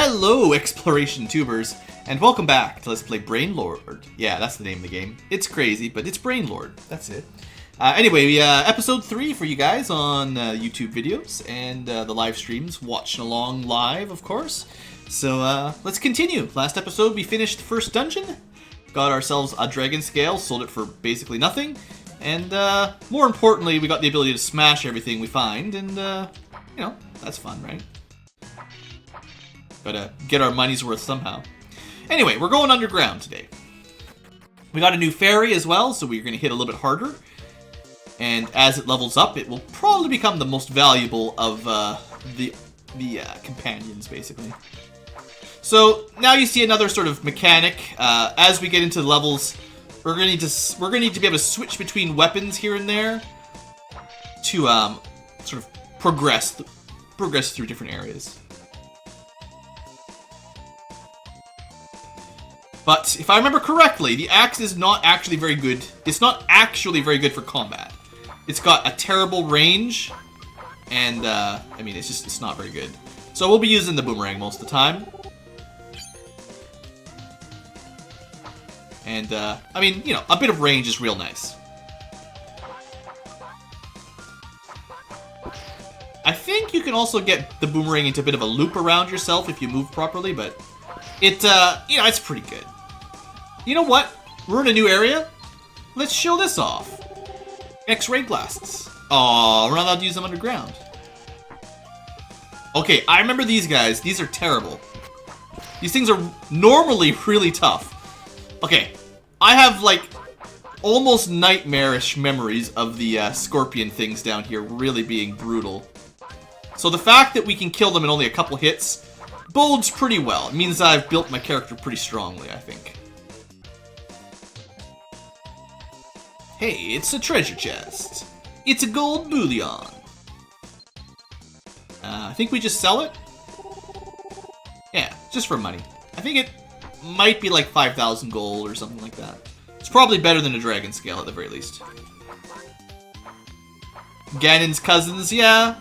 Hello, exploration tubers, and welcome back to Let's Play Brainlord. Yeah, that's the name of the game. It's crazy, but it's Brainlord. That's it. Anyway, episode 3 for you guys on YouTube videos and the live streams, watching along live, of course. So let's continue. Last episode, we finished the first dungeon, got ourselves a dragon scale, sold it for basically nothing, and more importantly, we got the ability to smash everything we find, and you know, that's fun, right? Gotta get our money's worth somehow. Anyway, we're going underground today. We got a new ferry as well, so we're going to hit a little bit harder. And as it levels up, it will probably become the most valuable of the companions, basically. So now you see another sort of mechanic. As we get into the levels, we're going to need to be able to switch between weapons here and there to sort of progress through different areas. But if I remember correctly, the axe is not actually very good. It's not actually very good for combat. It's got a terrible range, and I mean, it's not very good. So we'll be using the boomerang most of the time. And I mean, you know, a bit of range is real nice. I think you can also get the boomerang into a bit of a loop around yourself if you move properly, but it, you know, it's pretty good. You know what? We're in a new area. Let's show this off. X-ray glasses. Aw, we're not allowed to use them underground. Okay, I remember these guys. These are terrible. These things are normally really tough. Okay, I have, like, almost nightmarish memories of the scorpion things down here really being brutal. So the fact that we can kill them in only a couple hits bodes pretty well. It means I've built my character pretty strongly, I think. Hey, it's a treasure chest. It's a gold bullion. I think we just sell it. Yeah, just for money. I think it might be like 5,000 gold or something like that. It's probably better than a dragon scale at the very least. Ganon's cousins, yeah.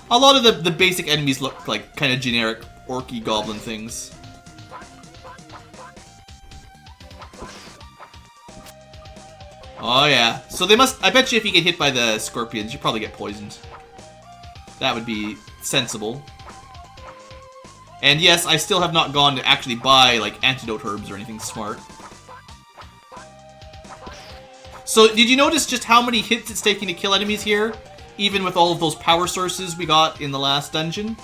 A lot of the basic enemies look like kind of generic orky goblin things. Oh yeah, so they must, I bet you if you get hit by the scorpions, you probably get poisoned. That would be sensible. And yes, I still have not gone to actually buy, like, antidote herbs or anything smart. So, did you notice just how many hits it's taking to kill enemies here? Even with all of those power sources we got in the last dungeon?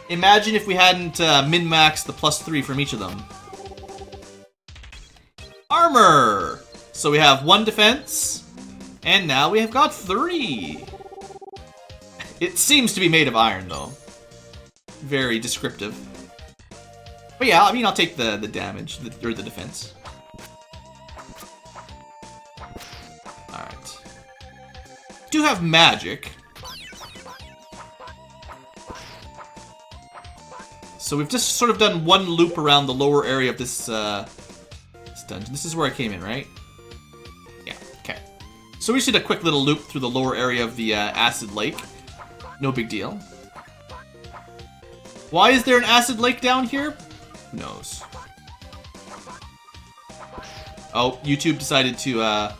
Imagine if we hadn't min-maxed the +3 from each of them. Armor! So we have 1 defense, and now we have got 3. It seems to be made of iron, though. Very descriptive. But yeah, I mean, I'll take the damage, or the defense. Alright. Do have magic. So we've just sort of done one loop around the lower area of this dungeon. This is where I came in, right? Yeah, okay. So we just did a quick little loop through the lower area of the acid lake. No big deal. Why is there an acid lake down here? Who knows? Oh, YouTube decided to,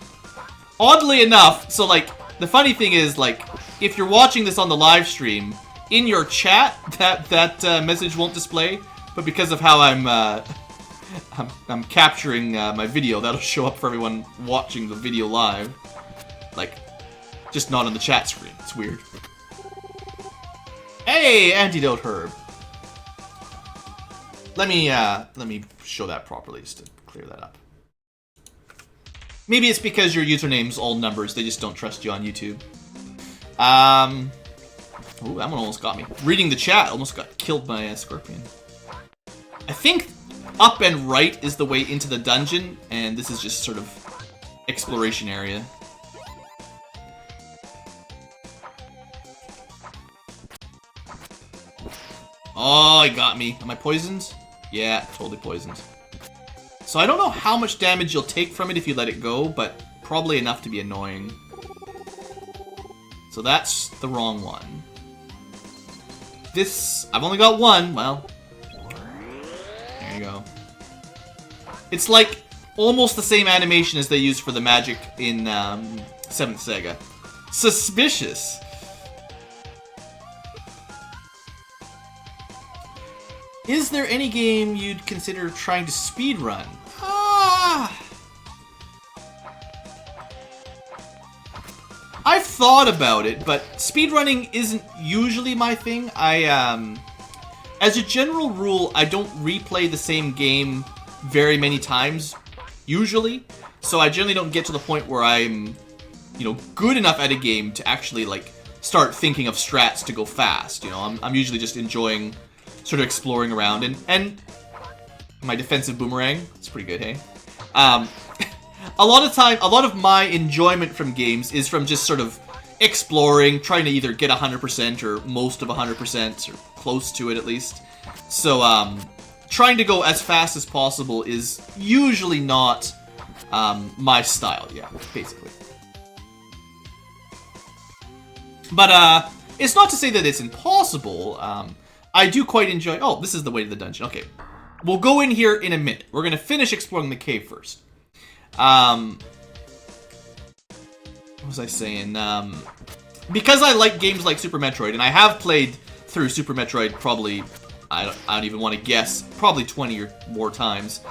oddly enough, so, like, the funny thing is, like, if you're watching this on the live stream, in your chat, that message won't display, but because of how I'm capturing my video, that'll show up for everyone watching the video live. Like, just not on the chat screen. It's weird. Hey, antidote herb. Let me show that properly just to clear that up. Maybe it's because your username's all numbers, they just don't trust you on YouTube. Ooh, that one almost got me. Reading the chat almost got killed by a scorpion. I think up and right is the way into the dungeon, and this is just sort of exploration area. Oh, he got me. Am I poisoned? Yeah, totally poisoned. So I don't know how much damage you'll take from it if you let it go, but probably enough to be annoying. So that's the wrong one. This, I've only got one, well, you go. It's like almost the same animation as they used for the magic in 7th Sega. Suspicious. Is there any game you'd consider trying to speedrun? I've thought about it, but speedrunning isn't usually my thing. As a general rule, I don't replay the same game very many times, usually. So I generally don't get to the point where I'm, good enough at a game to actually, start thinking of strats to go fast. I'm usually just enjoying sort of exploring around, and my defensive boomerang, it's pretty good, hey? A lot of my enjoyment from games is from just sort of exploring, trying to either get 100% or most of 100%, or close to it at least. So, trying to go as fast as possible is usually not my style, yeah, basically. But, it's not to say that it's impossible. I do quite enjoy... Oh, this is the way to the dungeon. Okay. We'll go in here in a minute. We're going to finish exploring the cave first. What was I saying? Because I like games like Super Metroid, and I have played through Super Metroid probably, I don't even want to guess, probably 20 or more times.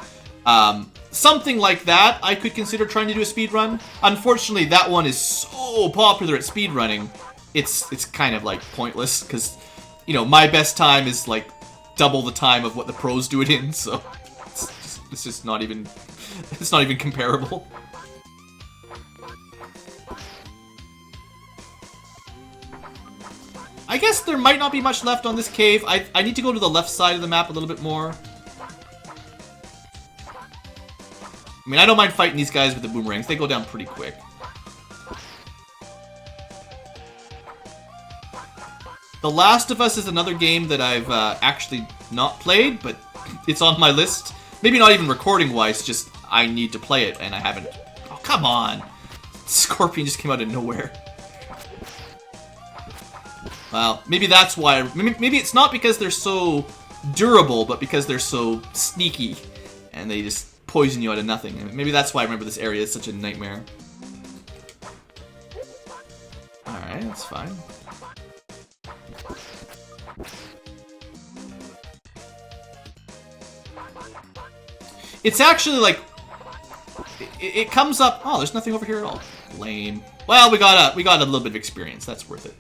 Something like that, I could consider trying to do a speedrun. Unfortunately, that one is so popular at speedrunning, it's kind of like pointless, because, my best time is like double the time of what the pros do it in, so it's just not even... It's not even comparable. I guess there might not be much left on this cave. I need to go to the left side of the map a little bit more. I mean, I don't mind fighting these guys with the boomerangs. They go down pretty quick. The Last of Us is another game that I've actually not played, but it's on my list. Maybe not even recording-wise, just I need to play it, and I haven't. Oh, come on! Scorpion just came out of nowhere. Well, maybe that's why. Maybe it's not because they're so durable, but because they're so sneaky, and they just poison you out of nothing. Maybe that's why I remember this area is such a nightmare. Alright, that's fine. It's actually like... It comes up... Oh, there's nothing over here at all. Lame. Well, we got a little bit of experience. That's worth it.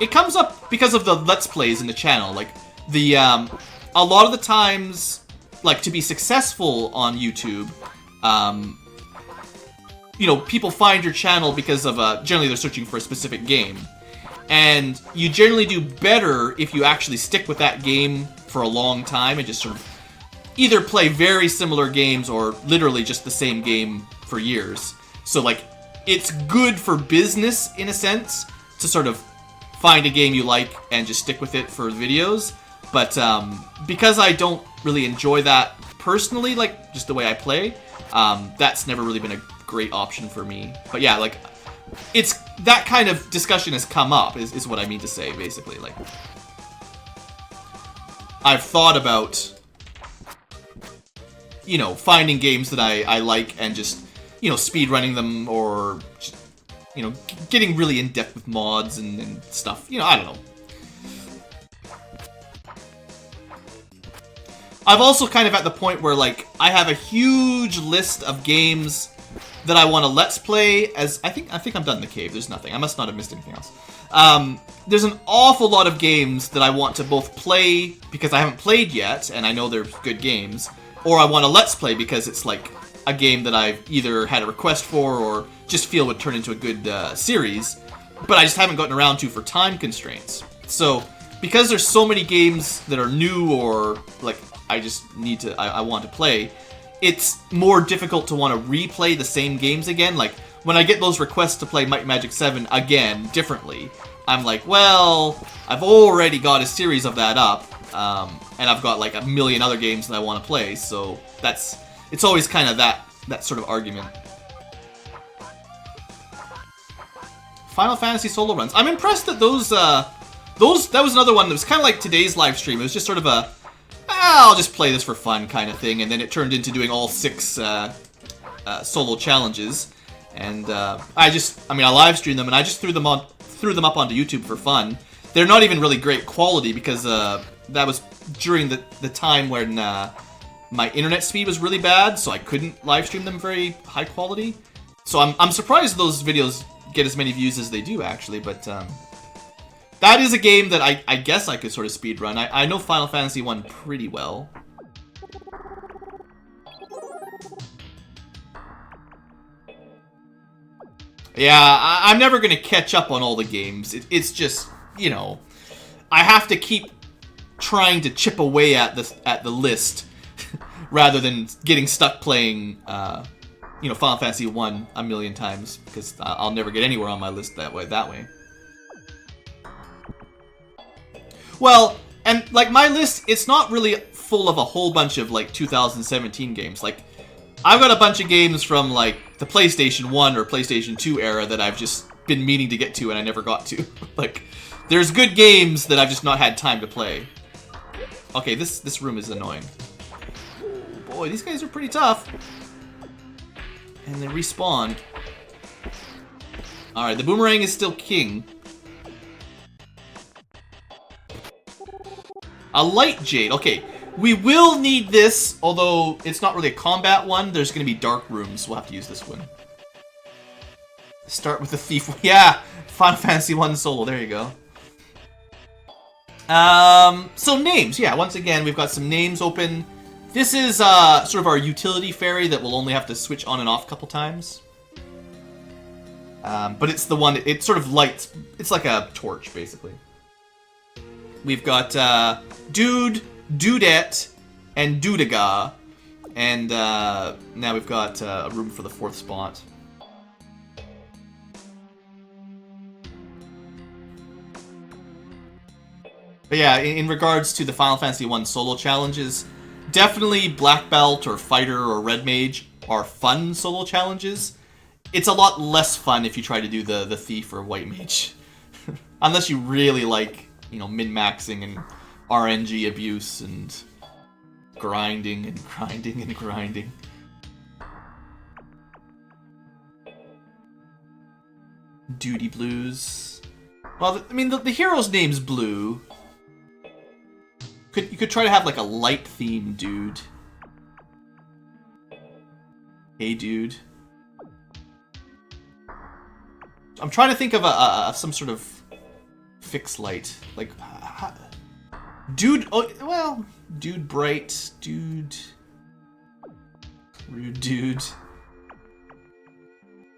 It comes up because of the Let's Plays in the channel. Like, a lot of the times, like, to be successful on YouTube, people find your channel because of, generally they're searching for a specific game. And you generally do better if you actually stick with that game for a long time and just sort of either play very similar games or literally just the same game for years. So, like, it's good for business, in a sense, to sort of find a game you like and just stick with it for videos. But because I don't really enjoy that personally, like, just the way I play, that's never really been a great option for me. But yeah, like, it's that kind of discussion has come up, is what I mean to say, basically. Like, I've thought about, finding games that I like and just, speedrunning them, or, just, getting really in-depth with mods and stuff. I don't know. I've also kind of at the point where, like, I have a huge list of games that I want to Let's Play as... I think I'm done in the cave. There's nothing. I must not have missed anything else. There's an awful lot of games that I want to both play because I haven't played yet, and I know they're good games, or I want to Let's Play because it's, like, a game that I've either had a request for or just feel would turn into a good series, but I just haven't gotten around to for time constraints. So, because there's so many games that are new or, like, I just need to... I want to play... It's more difficult to want to replay the same games again. Like, when I get those requests to play Might and Magic 7 again, differently, I'm like, well, I've already got a series of that up, and I've got, like, a million other games that I want to play, so that's... It's always kind of that sort of argument. Final Fantasy solo runs. I'm impressed that that was another one that was kind of like today's live stream. It was just sort of I'll just play this for fun kind of thing, and then it turned into doing all 6 solo challenges. And I live streamed them, and I just threw them up onto YouTube for fun. They're not even really great quality because that was during the time when my internet speed was really bad, so I couldn't live stream them very high quality. So I'm surprised those videos get as many views as they do, actually. But that is a game that I guess I could sort of speedrun. I know Final Fantasy 1 pretty well. Yeah, I'm never going to catch up on all the games. It's just, you know, I have to keep trying to chip away at the list rather than getting stuck playing, you know, Final Fantasy 1 a million times, because I'll never get anywhere on my list that way. Well, and like my list, it's not really full of a whole bunch of like 2017 games. Like, I've got a bunch of games from like the PlayStation 1 or PlayStation 2 era that I've just been meaning to get to and I never got to. Like, there's good games that I've just not had time to play. Okay, this room is annoying. Oh boy, these guys are pretty tough. And they respawned. Alright, the boomerang is still king. A light jade. Okay, we will need this, although it's not really a combat one. There's going to be dark rooms. We'll have to use this one. Start with the thief. Yeah, Final Fantasy 1 solo. There you go. So names. Yeah, once again, we've got some names open. This is sort of our utility fairy that we'll only have to switch on and off a couple times. But it's the one, it sort of lights, it's like a torch, basically. We've got Dude, Dudette, and Dudaga. And now we've got a room for the 4th spot. But yeah, in regards to the Final Fantasy 1 solo challenges, definitely Black Belt or Fighter or Red Mage are fun solo challenges. It's a lot less fun if you try to do the Thief or White Mage. Unless you really like, you know, min-maxing and RNG abuse and grinding and grinding and grinding. Duty Blues. Well, I mean, the hero's name's Blue. You could try to have like a light theme dude. Hey, dude. I'm trying to think of some sort of fixed light, like dude. Oh, well, dude, bright, dude, rude, dude.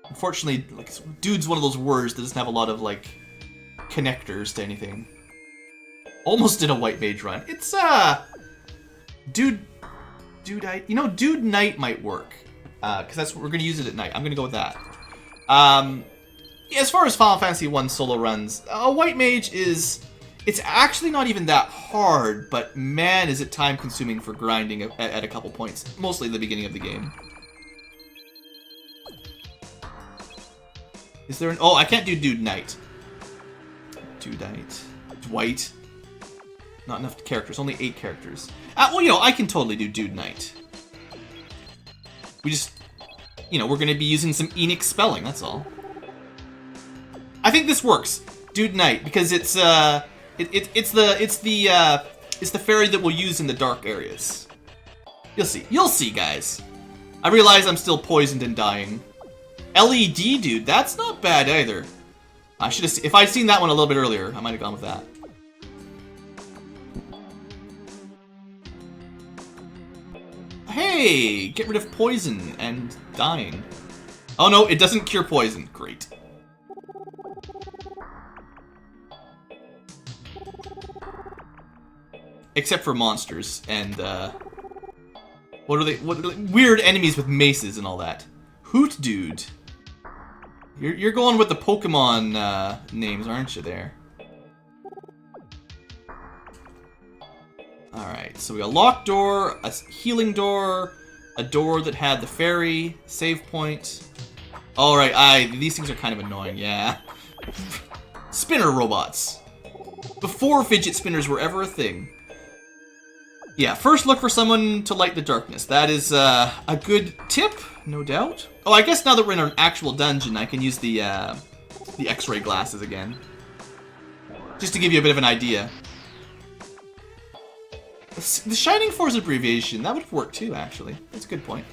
Unfortunately, like, dude's one of those words that doesn't have a lot of like connectors to anything. Almost did a White Mage run. It's dude, you know, Dude Knight might work, because that's what we're gonna use it at night. I'm gonna go with that. As far as Final Fantasy 1 solo runs, a White Mage it's actually not even that hard, but man, is it time consuming for grinding at a couple points, mostly at the beginning of the game. Is there an, oh, I can't do Dude Knight. Dude Knight. Dwight. Not enough characters, only 8 characters. Well, you know, I can totally do Dude Knight. We just, you know, we're gonna be using some Enix spelling, that's all. I think this works, Dude Knight, because it's the fairy that we'll use in the dark areas. You'll see, guys. I realize I'm still poisoned and dying. LED Dude, that's not bad either. I should have, if I'd seen that one a little bit earlier, I might have gone with that. Hey, get rid of poison and dying. Oh no, it doesn't cure poison. Great. Except for monsters and what are they? Weird enemies with maces and all that. Hoot Dude. You're going with the Pokemon names, aren't you? There. All right. So we got a locked door, a healing door, a door that had the fairy save point. All right. These things are kind of annoying. Yeah. Spinner robots. Before fidget spinners were ever a thing. Yeah, first look for someone to light the darkness. That is a good tip, no doubt. Oh, I guess now that we're in an actual dungeon, I can use the X-ray glasses again. Just to give you a bit of an idea. The Shining Force abbreviation, that would work too, actually. That's a good point.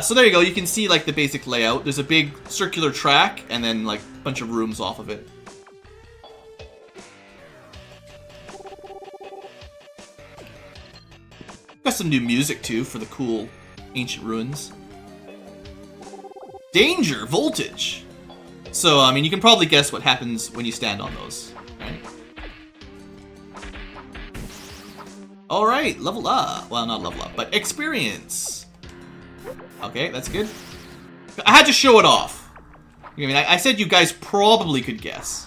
So there you go, you can see like the basic layout. There's a big circular track, and then like a bunch of rooms off of it. Got some new music too for the cool ancient ruins. Danger! Voltage! So, I mean, you can probably guess what happens when you stand on those, right? Alright, level up. Well, not level up, but experience. Okay, that's good. I had to show it off. I mean, I said you guys probably could guess.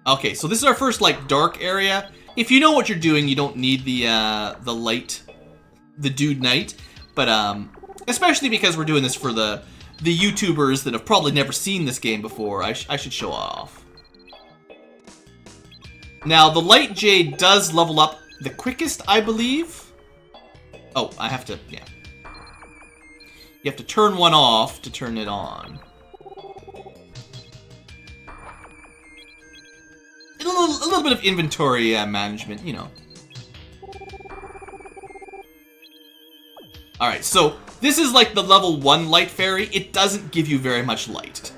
Okay, so this is our first, like, dark area. If you know what you're doing, you don't need the light, the Dude Knight. But, especially because we're doing this for the YouTubers that have probably never seen this game before, I should show it off. Now, the Light Jade does level up the quickest, I believe. Oh, I have to, yeah. You have to turn one off to turn it on. A little bit of inventory management, you know. Alright, so this is like the level 1 light fairy. It doesn't give you very much light.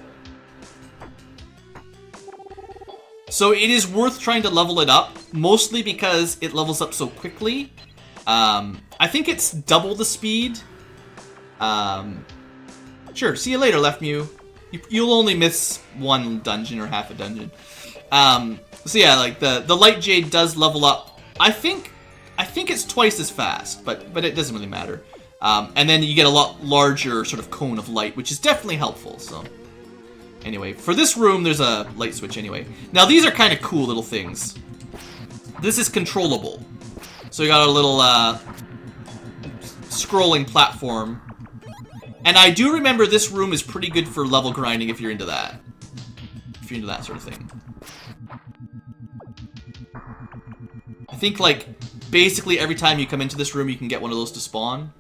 So it is worth trying to level it up, mostly because it levels up so quickly. I think it's double the speed. Sure, see you later, Left Mew. You'll only miss one dungeon or half a dungeon. So yeah, like the Light Jade does level up. I think it's twice as fast, but it doesn't really matter. And then you get a lot larger sort of cone of light, which is definitely helpful. So anyway, for this room, there's a light switch anyway. Now these are kind of cool little things. This is controllable. So you got a little scrolling platform. And I do remember this room is pretty good for level grinding if you're into that. If you're into that sort of thing. I think, like, basically every time you come into this room, you can get one of those to spawn.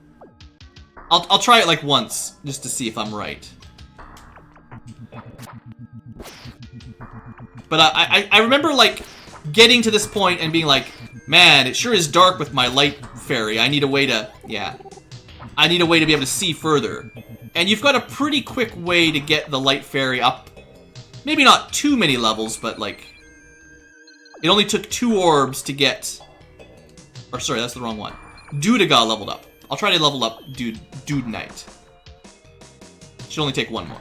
I'll try it, like, once, just to see if I'm right. But I remember, like, getting to this point and being like, man, it sure is dark with my light fairy. I need a way to, yeah. I need a way to be able to see further. And you've got a pretty quick way to get the light fairy up. Maybe not too many levels, but, like, it only took 2 orbs to get... Or, sorry, that's the wrong one. Dudiga leveled up. I'll try to level up Dude Knight. Should only take 1 more.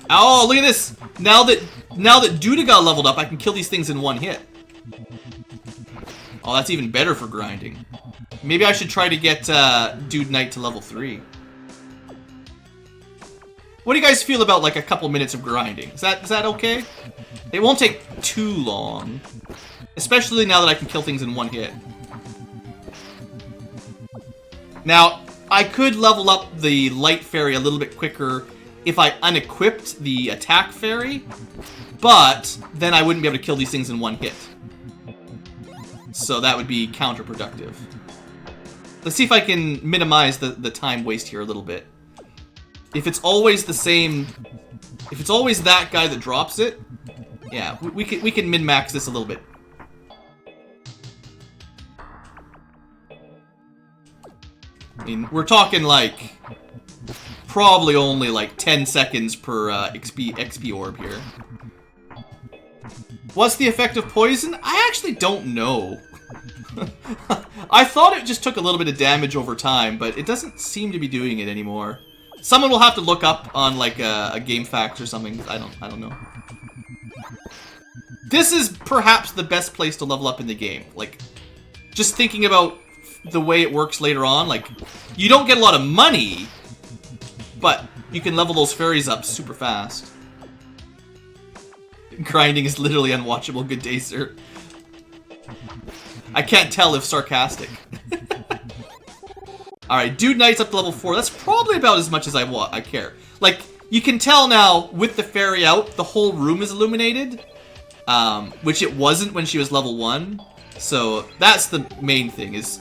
Oh, look at this! Now that Dudiga leveled up, I can kill these things in 1 hit. Oh, that's even better for grinding. Maybe I should try to get Dude Knight to level 3. What do you guys feel about, like, a couple minutes of grinding? Is that okay? It won't take too long. Especially now that I can kill things in 1 hit. Now, I could level up the light fairy a little bit quicker if I unequipped the attack fairy, but then I wouldn't be able to kill these things in 1 hit. So that would be counterproductive. Let's see if I can minimize the time waste here a little bit. If it's always the same... If it's always that guy that drops it, yeah, we can min-max this a little bit. I mean, we're talking like... Probably only like 10 seconds per XP orb here. What's the effect of poison? I actually don't know. I thought it just took a little bit of damage over time, but it doesn't seem to be doing it anymore. Someone will have to look up on like a game facts or something. I don't know. This is perhaps the best place to level up in the game. Like, just thinking about the way it works later on, like, you don't get a lot of money, but you can level those fairies up super fast. Grinding is literally unwatchable. Good day, sir. I can't tell if sarcastic. Alright, Dude Knight's up to level 4. That's probably about as much as I care. Like, You can tell now, with the fairy out, the whole room is illuminated. Which it wasn't when she was level 1. So, that's the main thing, is...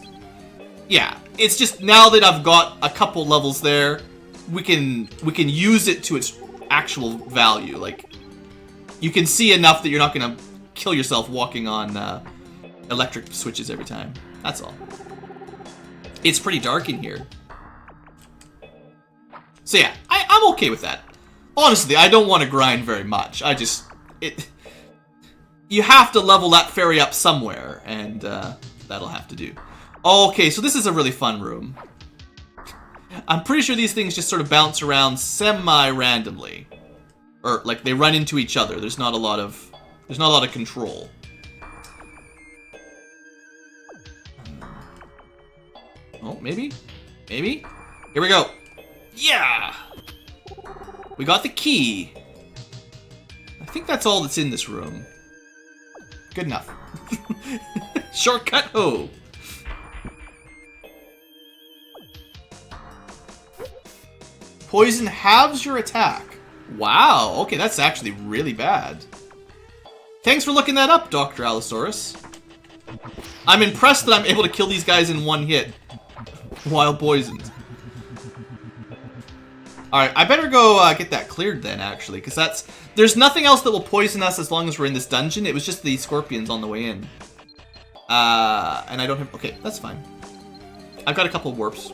Yeah, it's just now that I've got a couple levels there, we can use it to its actual value. Like, you can see enough that you're not gonna kill yourself walking on electric switches every time. That's all. It's pretty dark in here. So yeah, I'm okay with that. Honestly, I don't want to grind very much. You have to level that fairy up somewhere, and that'll have to do. Okay, so this is a really fun room. I'm pretty sure these things just sort of bounce around semi-randomly. Or, like, they run into each other. There's not a lot of control. Oh, maybe? Maybe? Here we go. Yeah! We got the key. I think that's all that's in this room. Good enough. Shortcut ho! Poison halves your attack. Wow, okay, that's actually really bad. Thanks for looking that up, Dr. Allosaurus. I'm impressed that I'm able to kill these guys in one hit while poisoned. Alright, I better go get that cleared then, actually, because there's nothing else that will poison us as long as we're in this dungeon. It was just the scorpions on the way in. And I don't have... Okay, that's fine. I've got a couple of warps.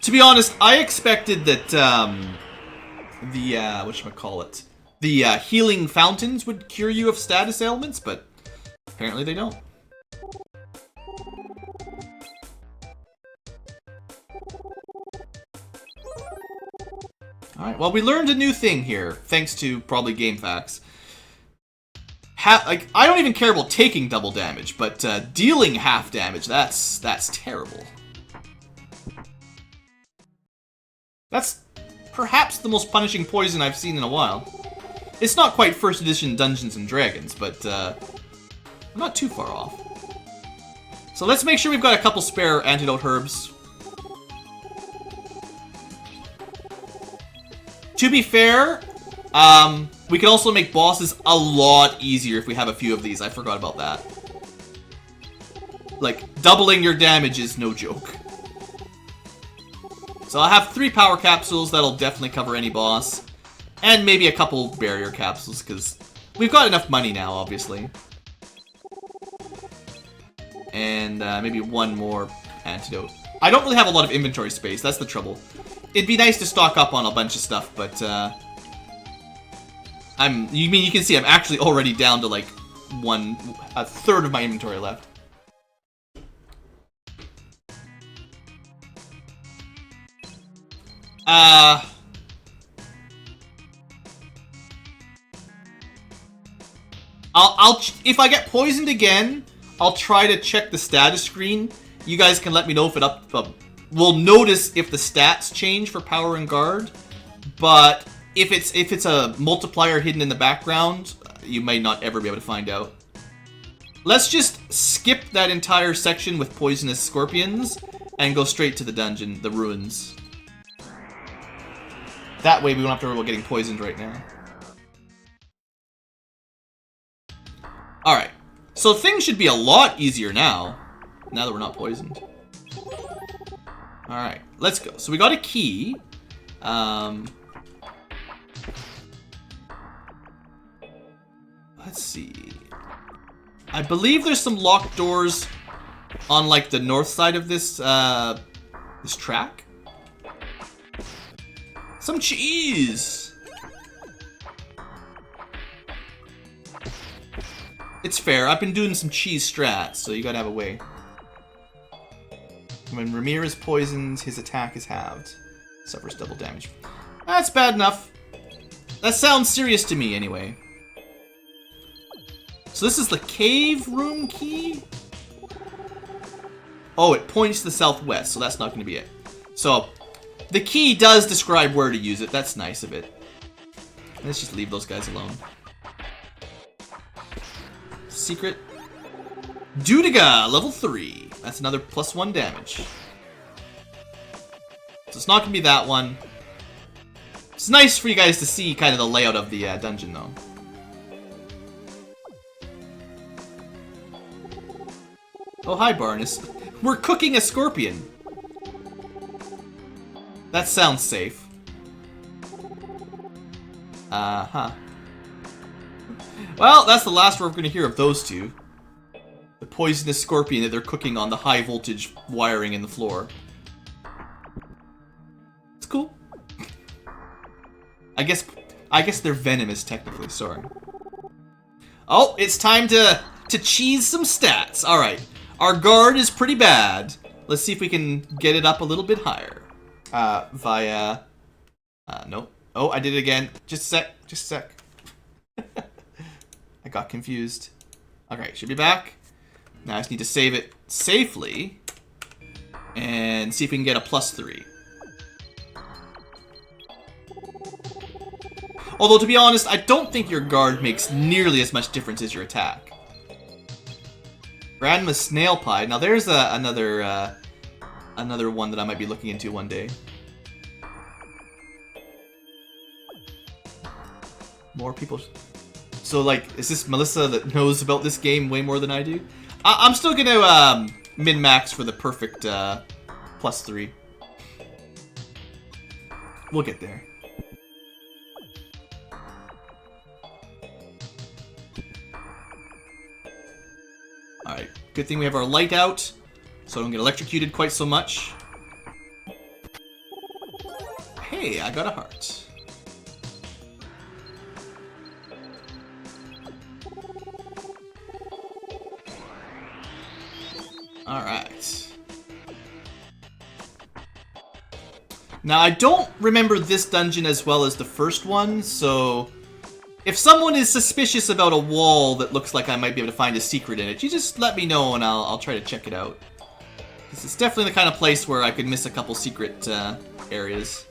To be honest, I expected that whatchamacallit, the healing fountains would cure you of status ailments, but apparently they don't. Alright, well, we learned a new thing here, thanks to probably GameFAQs. I don't even care about taking double damage, but dealing half damage, that's terrible. That's perhaps the most punishing poison I've seen in a while. It's not quite first edition Dungeons and Dragons, but I'm not too far off. So let's make sure we've got a couple spare antidote herbs. To be fair, we can also make bosses a lot easier if we have a few of these. I forgot about that. Like, doubling your damage is no joke. So I'll have 3 power capsules, that'll definitely cover any boss. And maybe a couple barrier capsules, because we've got enough money now, obviously. And maybe one more antidote. I don't really have a lot of inventory space, that's the trouble. It'd be nice to stock up on a bunch of stuff, but you can see I'm actually already down to like a third of my inventory left. If I get poisoned again, I'll try to check the status screen. You guys can let me know if we'll notice if the stats change for power and guard. But if it's a multiplier hidden in the background, you may not ever be able to find out. Let's just skip that entire section with poisonous scorpions and go straight to the dungeon, the ruins. That way we don't have to worry about getting poisoned right now. Alright, so things should be a lot easier now that we're not poisoned. Alright, let's go. So we got a key. Let's see. I believe there's some locked doors on like the north side of this this track. Some cheese! It's fair, I've been doing some cheese strats, so you gotta have a way. When Ramirez poisons, his attack is halved. Suffers double damage. That's bad enough. That sounds serious to me, anyway. So this is the cave room key? Oh, it points to the southwest, so that's not going to be it. So, the key does describe where to use it. That's nice of it. Let's just leave those guys alone. Secret. Dudiga, level 3. That's another +1 damage. So it's not going to be that one. It's nice for you guys to see kind of the layout of the dungeon, though. Oh, hi, Barnes. We're cooking a scorpion. That sounds safe. Uh-huh. Well, that's the last we're going to hear of those two. The poisonous scorpion that they're cooking on the high voltage wiring in the floor. It's cool. I guess they're venomous technically, sorry. Oh, it's time to cheese some stats. Alright. Our guard is pretty bad. Let's see if we can get it up a little bit higher. Via... nope. Oh, I did it again. Just a sec. Just a sec. I got confused. Okay, should be back. Now I just need to save it safely. And see if we can get a +3. Although, to be honest, I don't think your guard makes nearly as much difference as your attack. Grandma's Snail Pie. Now there's another one that I might be looking into one day. More people... So, like, is this Melissa that knows about this game way more than I do? I'm still gonna min-max for the perfect +3. We'll get there. Alright, good thing we have our light out, so I don't get electrocuted quite so much. Hey, I got a heart. Alright. Now, I don't remember this dungeon as well as the first one, so... If someone is suspicious about a wall that looks like I might be able to find a secret in it, you just let me know and I'll try to check it out. This is definitely the kind of place where I could miss a couple secret areas.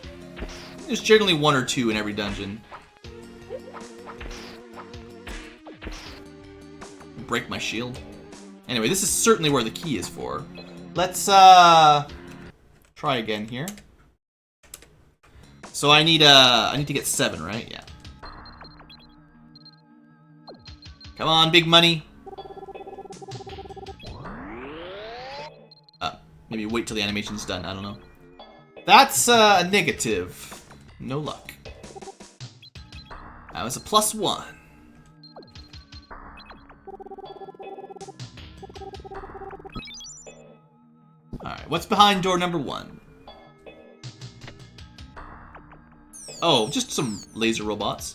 There's generally 1 or 2 in every dungeon. Break my shield. Anyway, this is certainly where the key is for. Let's try again here. So I need to get 7, right? Yeah. Come on, big money. Maybe wait till the animation's done. I don't know. That's a negative. No luck. That was a +1. Alright, what's behind door number 1? Oh, just some laser robots.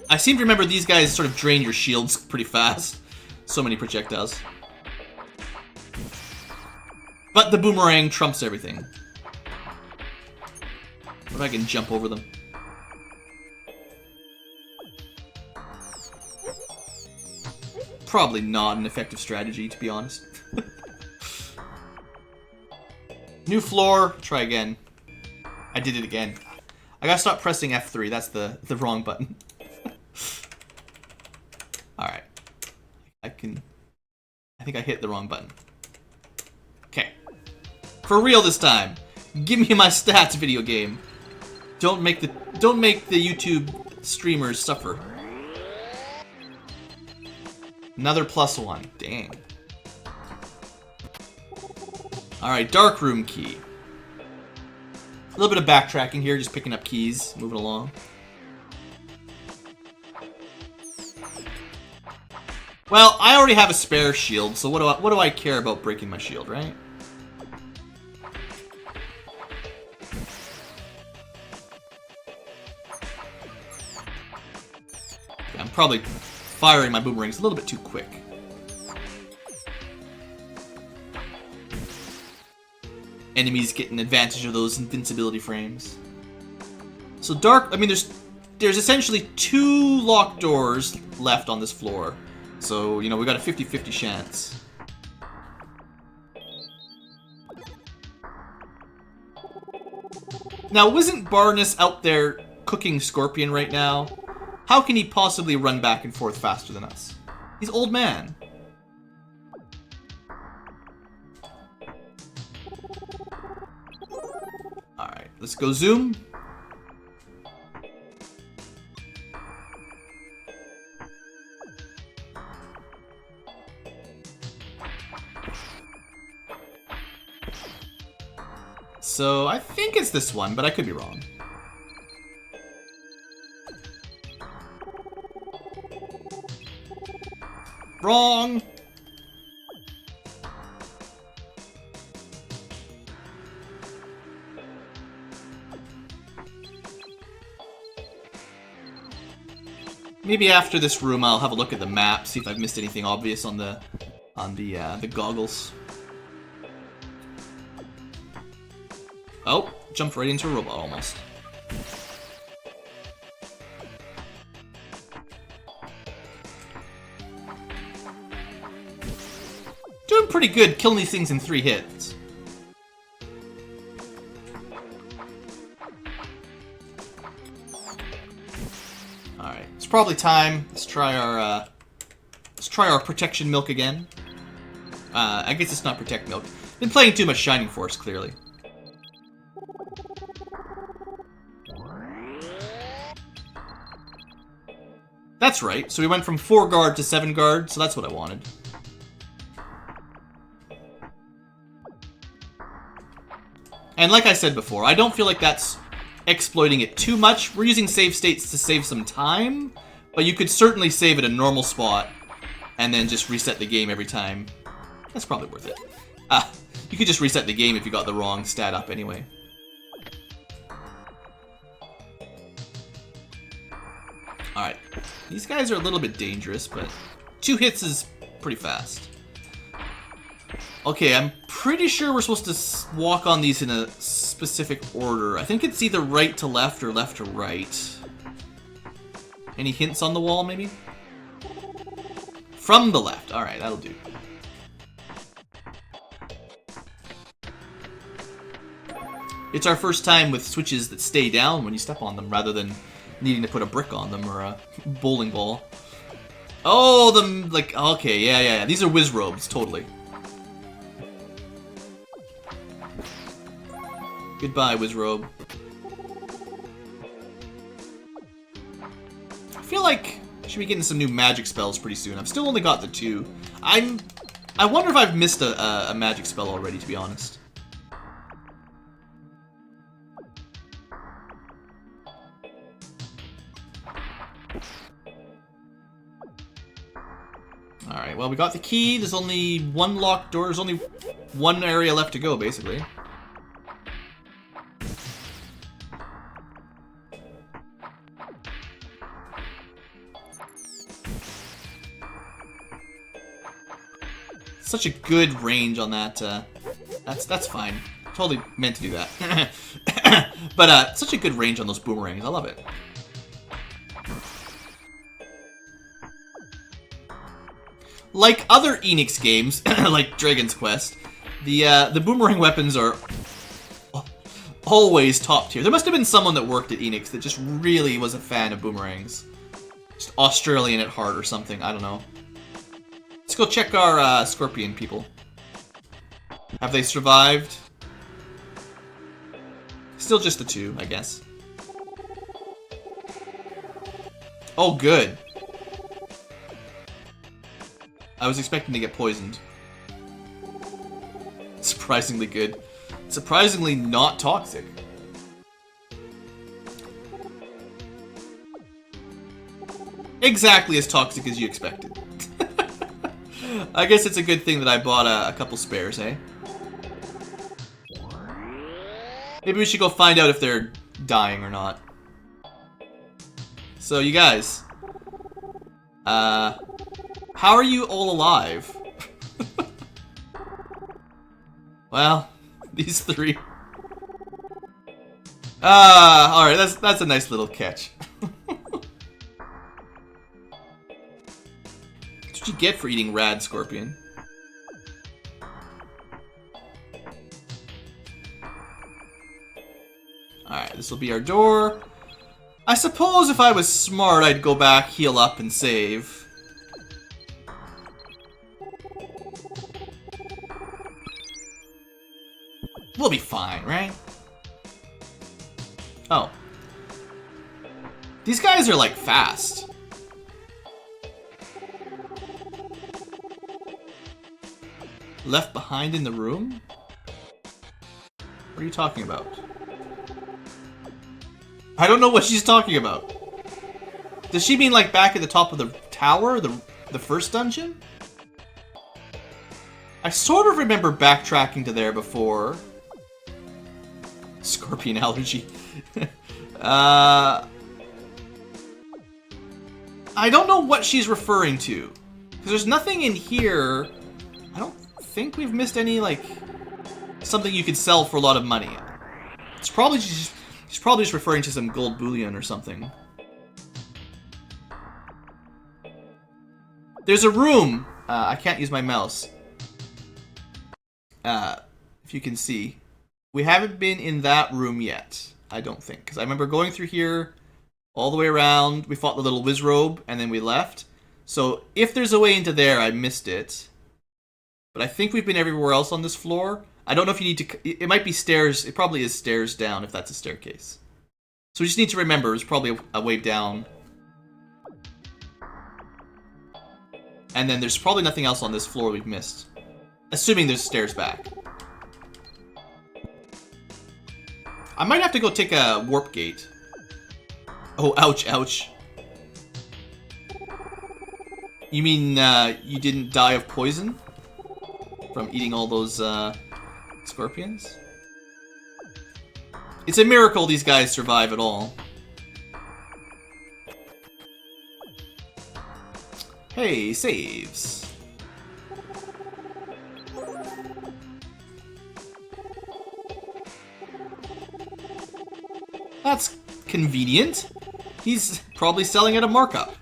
I seem to remember these guys sort of drain your shields pretty fast. So many projectiles. But the boomerang trumps everything. What if I can jump over them? Probably not an effective strategy, to be honest. New floor, try again. I did it again. I gotta stop pressing F3, that's the wrong button. Alright. I think I hit the wrong button. Okay. For real this time. Give me my stats, video game. Don't make the YouTube streamers suffer. Another +1. Dang. Alright, dark room key. A little bit of backtracking here, just picking up keys, moving along. Well, I already have a spare shield, so what do I care about breaking my shield, right? Yeah, I'm probably firing my boomerangs a little bit too quick. Enemies getting advantage of those invincibility frames. So dark, I mean, there's essentially 2 locked doors left on this floor. So, you know, we got a 50-50 chance. Now, wasn't Barnes out there cooking Scorpion right now? How can he possibly run back and forth faster than us? He's old man. let's go zoom. So I think it's this one, but I could be wrong. Wrong! Maybe after this room I'll have a look at the map, see if I've missed anything obvious on the goggles. Oh, jumped right into a robot almost. Doing pretty good killing these things in 3 hits. Alright, it's probably time. Let's try our protection milk again. I guess it's not protect milk. Been playing too much Shining Force, clearly. That's right, so we went from 4 guard to 7 guard, so that's what I wanted. And like I said before, I don't feel like that's exploiting it too much. We're using save states to save some time, but you could certainly save at a normal spot and then just reset the game every time. That's probably worth it. You could just reset the game if you got the wrong stat up anyway. Alright, these guys are a little bit dangerous, but 2 hits is pretty fast. Okay, I'm pretty sure we're supposed to walk on these in a specific order. I think it's either right to left or left to right. Any hints on the wall, maybe? From the left. Alright, that'll do. It's our first time with switches that stay down when you step on them, rather than needing to put a brick on them or a bowling ball. Oh, like, okay, yeah. These are whiz robes, totally. Goodbye, Wizrobe. I feel like I should be getting some new magic spells pretty soon. I've still only got the 2. I wonder if I've missed a magic spell already, to be honest. Alright, well, we got the key. There's only 1 locked door. There's only 1 area left to go, basically. Such a good range on that. That's fine. Totally meant to do that. But such a good range on those boomerangs. I love it. Like other Enix games, like Dragon's Quest, the boomerang weapons are always top tier. There must have been someone that worked at Enix that just really was a fan of boomerangs. Just Australian at heart or something. I don't know. Let's go check our scorpion people. Have they survived? Still just the 2, I guess. Oh, good. I was expecting to get poisoned. Surprisingly good. Surprisingly not toxic. Exactly as toxic as you expected. I guess it's a good thing that I bought a couple spares, eh? Maybe we should go find out if they're dying or not. So, you guys. How are you all alive? Well, these 3. Alright, that's a nice little catch. What you get for eating rad scorpion? Alright, this will be our door. I suppose if I was smart, I'd go back, heal up, and save. We'll be fine, right? Oh. These guys are, like, fast. Left behind in the room? What are you talking about? I don't know what she's talking about. Does she mean, like, back at the top of the tower? The first dungeon? I sort of remember backtracking to there before. Scorpion allergy. I don't know what she's referring to. Because there's nothing in here. I don't think we've missed any, like, something you could sell for a lot of money. It's probably she's probably just referring to some gold bullion or something. There's a room. I can't use my mouse. If you can see. We haven't been in that room yet, I don't think. Because I remember going through here all the way around. We fought the little Wizrobe, and then we left. So if there's a way into there, I missed it. But I think we've been everywhere else on this floor. I don't know if you need to... It might be stairs. It probably is stairs down if that's a staircase. So we just need to remember there's probably a way down. And then there's probably nothing else on this floor we've missed. Assuming there's stairs back. I might have to go take a warp gate. Oh, ouch, ouch. You mean you didn't die of poison? From eating all those scorpions? It's a miracle these guys survive at all. Hey, saves. That's convenient. He's probably selling at a markup.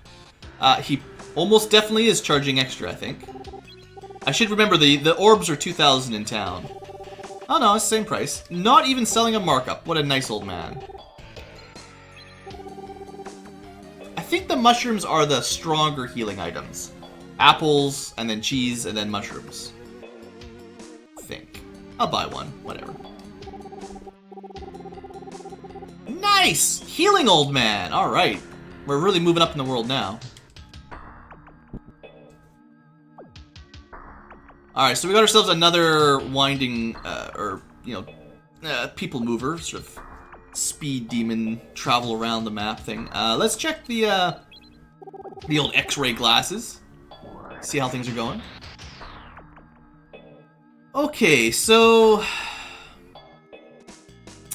He almost definitely is charging extra, I think. I should remember the orbs are 2,000 in town. Oh no, it's the same price. Not even selling a markup. What a nice old man. I think the mushrooms are the stronger healing items. Apples, and then cheese, and then mushrooms. I think. I'll buy one. Whatever. Nice! Healing old man! Alright. We're really moving up in the world now. Alright, so we got ourselves another winding, people mover, sort of speed demon travel around the map thing. Let's check the old X-ray glasses. See how things are going. Okay, so...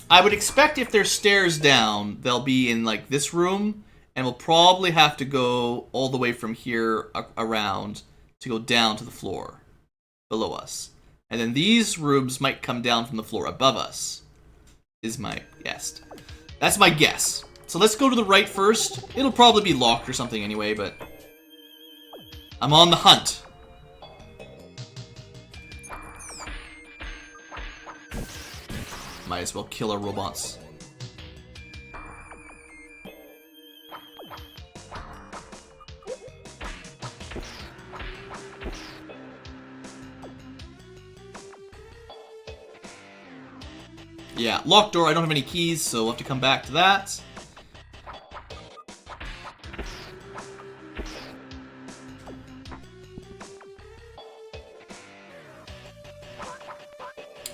I would expect if there's stairs down, they'll be in, like, this room, and we'll probably have to go all the way from here around to go down to the floor below us. And then these rooms might come down from the floor above us, is my guess. That's my guess. So let's go to the right first. It'll probably be locked or something anyway, but I'm on the hunt. Might as well kill our robots. Yeah, locked door. I don't have any keys, so we'll have to come back to that.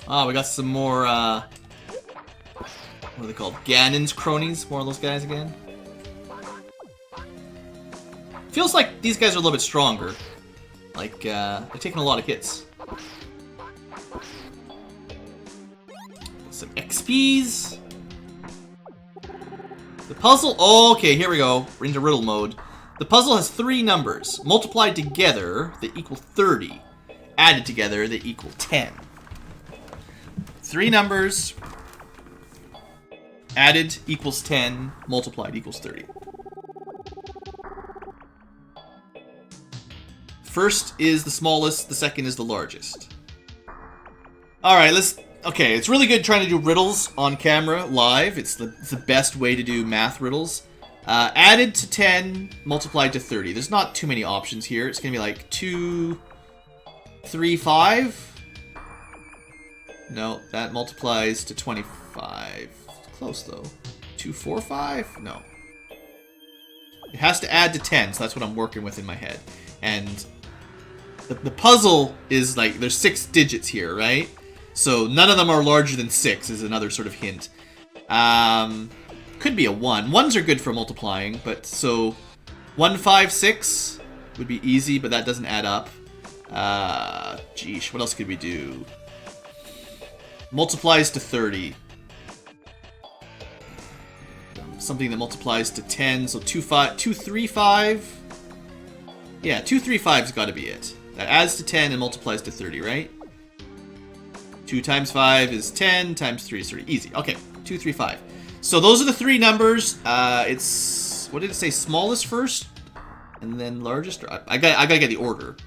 Ah, we got some more, what are they called? Ganon's cronies? More of those guys again? Feels like these guys are a little bit stronger. Like, they're taking a lot of hits. Some XPs. The puzzle... Oh, okay, here we go. We're into riddle mode. The puzzle has 3 numbers. Multiplied together, they equal 30. Added together, they equal 10. 3 numbers. Added equals 10. Multiplied equals 30. First is the smallest. The second is the largest. Alright, let's... Okay, it's really good trying to do riddles on camera, live. It's the best way to do math riddles. Added to 10, multiplied to 30. There's not too many options here. It's going to be like 2, 3, 5. No, that multiplies to 25. Close, though. 2, 4, 5? No. It has to add to 10, so that's what I'm working with in my head. And the puzzle is like, there's 6 digits here, right? So none of them are larger than 6 is another sort of hint. Could be a 1. 1s are good for multiplying, but so 1, 5, 6 would be easy, but that doesn't add up. Geesh, what else could we do? Multiplies to 30. Something that multiplies to 10, so 2, 3, 5. Yeah, 2, 3, 5's got to be it. That adds to 10 and multiplies to 30, right? 2 times 5 is 10, times 3 is 30. Easy. Okay, 2, 3, 5. So those are the 3 numbers. It's, what did it say? Smallest first, and then largest. Or I gotta get the order.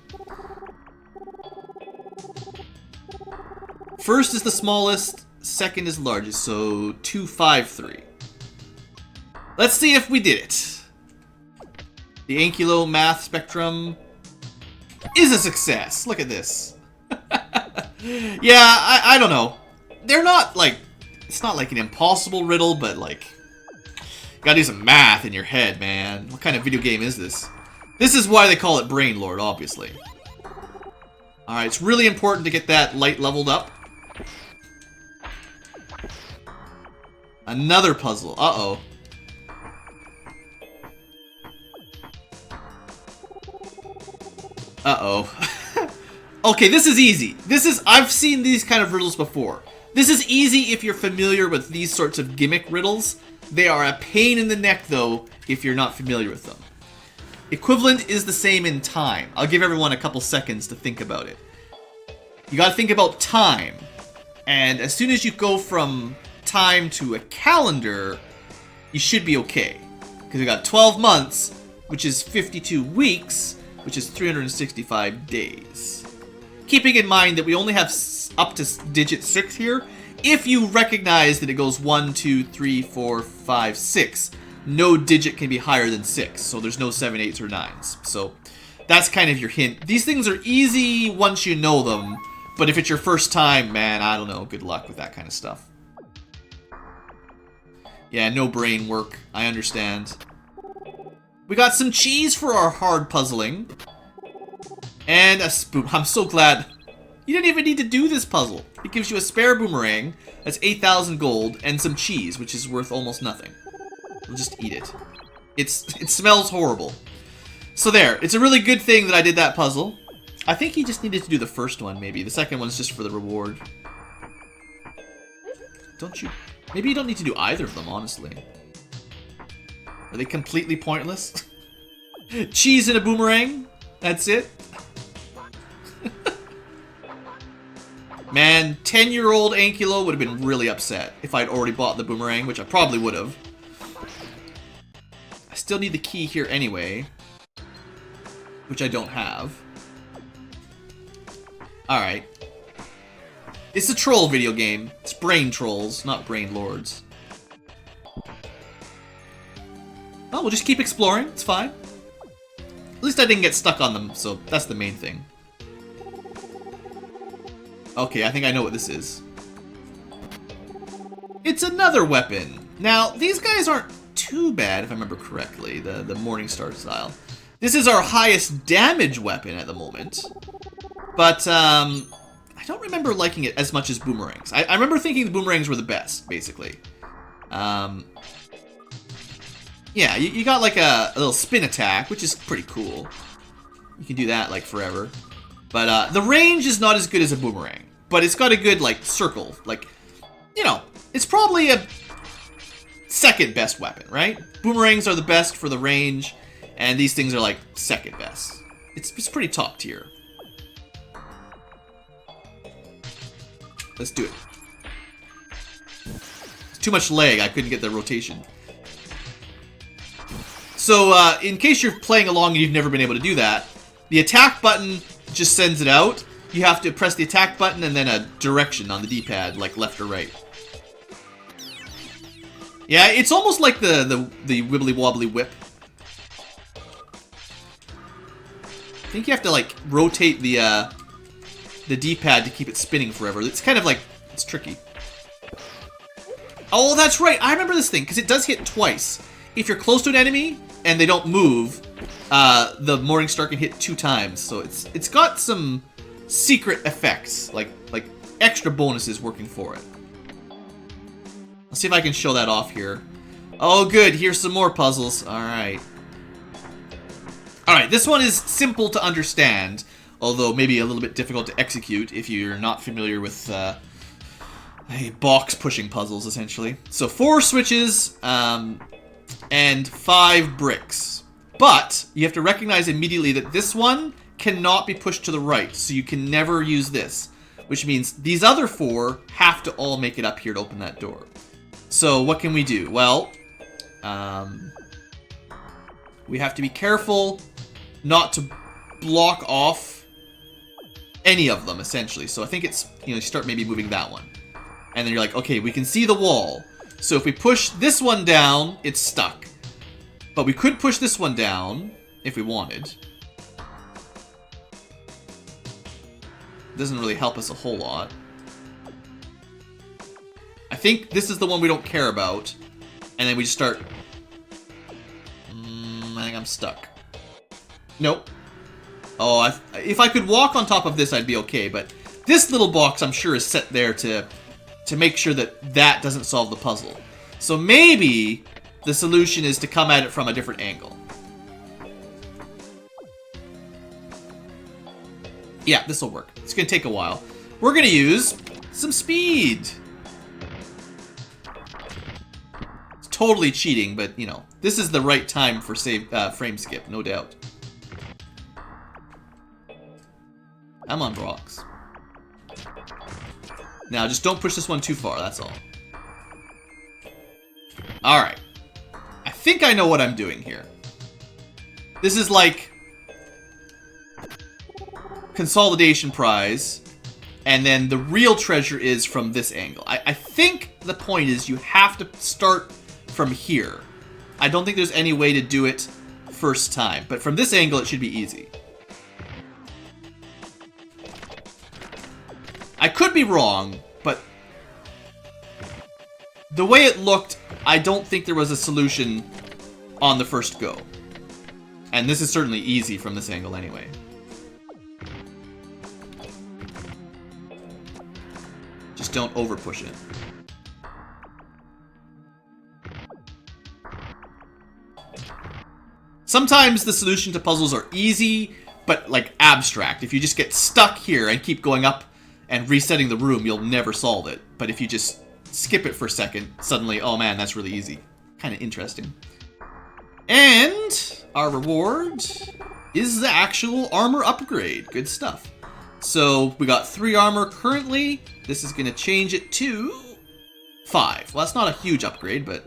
First is the smallest. Second is the largest. So 2, 5, 3. Let's see if we did it. The Ankylo math spectrum is a success. Look at this. Yeah, I don't know. They're not like, it's not like an impossible riddle, but like, you gotta do some math in your head, man. What kind of video game is this? This is why they call it Brain Lord, obviously. Alright, it's really important to get that light leveled up. Another puzzle. Uh-oh. Uh-oh. Okay, this is easy. I've seen these kind of riddles before. This is easy if you're familiar with these sorts of gimmick riddles. They are a pain in the neck, though, if you're not familiar with them. Equivalent is the same in time. I'll give everyone a couple seconds to think about it. You gotta think about time. And as soon as you go from time to a calendar, you should be okay. Because you got 12 months, which is 52 weeks, which is 365 days. Keeping in mind that we only have up to digit 6 here. If you recognize that it goes 1, 2, 3, 4, 5, 6, no digit can be higher than 6. So there's no 7, 8s, or 9s. So that's kind of your hint. These things are easy once you know them. But if it's your first time, man, I don't know. Good luck with that kind of stuff. Yeah, no brain work. I understand. We got some cheese for our hard puzzling. And a spoon. I'm so glad. You didn't even need to do this puzzle. It gives you a spare boomerang. That's 8,000 gold. And some cheese, which is worth almost nothing. We'll just eat it. It smells horrible. So there. It's a really good thing that I did that puzzle. I think you just needed to do the first one, maybe. The second one's just for the reward. Don't you... Maybe you don't need to do either of them, honestly. Are they completely pointless? Cheese in a boomerang? That's it? Man, 10-year-old Ankylo would have been really upset if I'd already bought the boomerang, which I probably would have. I still need the key here anyway, which I don't have. Alright. It's a troll video game. It's brain trolls, not brain lords. Oh, we'll just keep exploring. It's fine. At least I didn't get stuck on them, so that's the main thing. Okay, I think I know what this is. It's another weapon. Now, these guys aren't too bad, if I remember correctly, the Morningstar style. This is our highest damage weapon at the moment. But, I don't remember liking it as much as boomerangs. I remember thinking the boomerangs were the best, basically. Yeah, you got like a little spin attack, which is pretty cool. You can do that, like, forever. But, the range is not as good as a boomerang. But it's got a good, like, circle. Like, you know, it's probably a second best weapon, right? Boomerangs are the best for the range, and these things are, like, second best. It's pretty top tier. Let's do it. It's too much lag, I couldn't get the rotation. So, in case you're playing along and you've never been able to do that, the attack button just sends it out. You have to press the attack button and then a direction on the D-pad, like left or right. Yeah, it's almost like the wibbly-wobbly whip. I think you have to, like, rotate the D-pad to keep it spinning forever. It's kind of like, it's tricky. Oh, that's right. I remember this thing, because it does hit twice. If you're close to an enemy and they don't move, the Morning Star can hit 2 times. So it's got some secret effects, like extra bonuses working for it. Let's see if I can show that off here. Oh, good. Here's some more puzzles. All right. All right, this one is simple to understand, although maybe a little bit difficult to execute if you're not familiar with box-pushing puzzles, essentially. So 4 switches and 5 bricks. But you have to recognize immediately that this one cannot be pushed to the right, so you can never use this, which means these other 4 have to all make it up here to open that door. So what can we do? Well, we have to be careful not to block off any of them, essentially. So I think it's, you start maybe moving that one. And then you're like, okay, we can see the wall. So if we push this one down, it's stuck. But we could push this one down if we wanted. Doesn't really help us a whole lot. I think this is the one we don't care about. And then we just start... I think I'm stuck. Nope. Oh, if I could walk on top of this, I'd be okay. But this little box, I'm sure, is set there to make sure that that doesn't solve the puzzle. So maybe the solution is to come at it from a different angle. Yeah, this will work. It's going to take a while. We're going to use some speed. It's totally cheating, but, this is the right time for frame skip, no doubt. I'm on blocks. Now, just don't push this one too far, that's all. Alright. I think I know what I'm doing here. This is like... consolidation prize, and then the real treasure is from this angle. I think the point is you have to start from here. I don't think there's any way to do it first time, but from this angle it should be easy. I could be wrong, but the way it looked, I don't think there was a solution on the first go. And this is certainly easy from this angle anyway. Just don't over-push it. Sometimes the solution to puzzles are easy, but like abstract. If you just get stuck here and keep going up and resetting the room, you'll never solve it. But if you just skip it for a second, suddenly, oh man, that's really easy. Kind of interesting. And our reward is the actual armor upgrade. Good stuff. So we got 3 armor currently. This is going to change it to 5. Well, that's not a huge upgrade, but...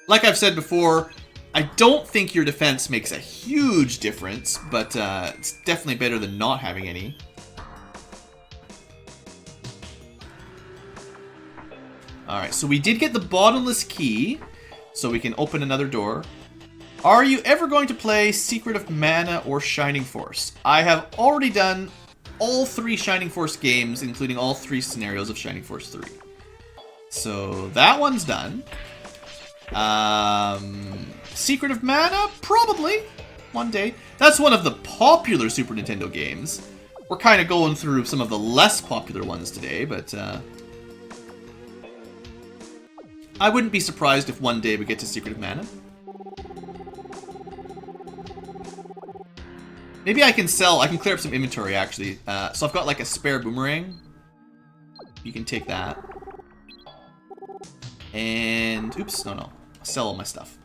like I've said before, I don't think your defense makes a huge difference, but it's definitely better than not having any. Alright, so we did get the bottomless key, so we can open another door. Are you ever going to play Secret of Mana or Shining Force? I have already done all 3 Shining Force games, including all 3 scenarios of Shining Force 3. So that one's done. Secret of Mana? Probably. One day. That's one of the popular Super Nintendo games. We're kind of going through some of the less popular ones today, but I wouldn't be surprised if one day we get to Secret of Mana. Maybe I can clear up some inventory, actually. So I've got like a spare boomerang. You can take that. And, oops, no. I'll sell all my stuff.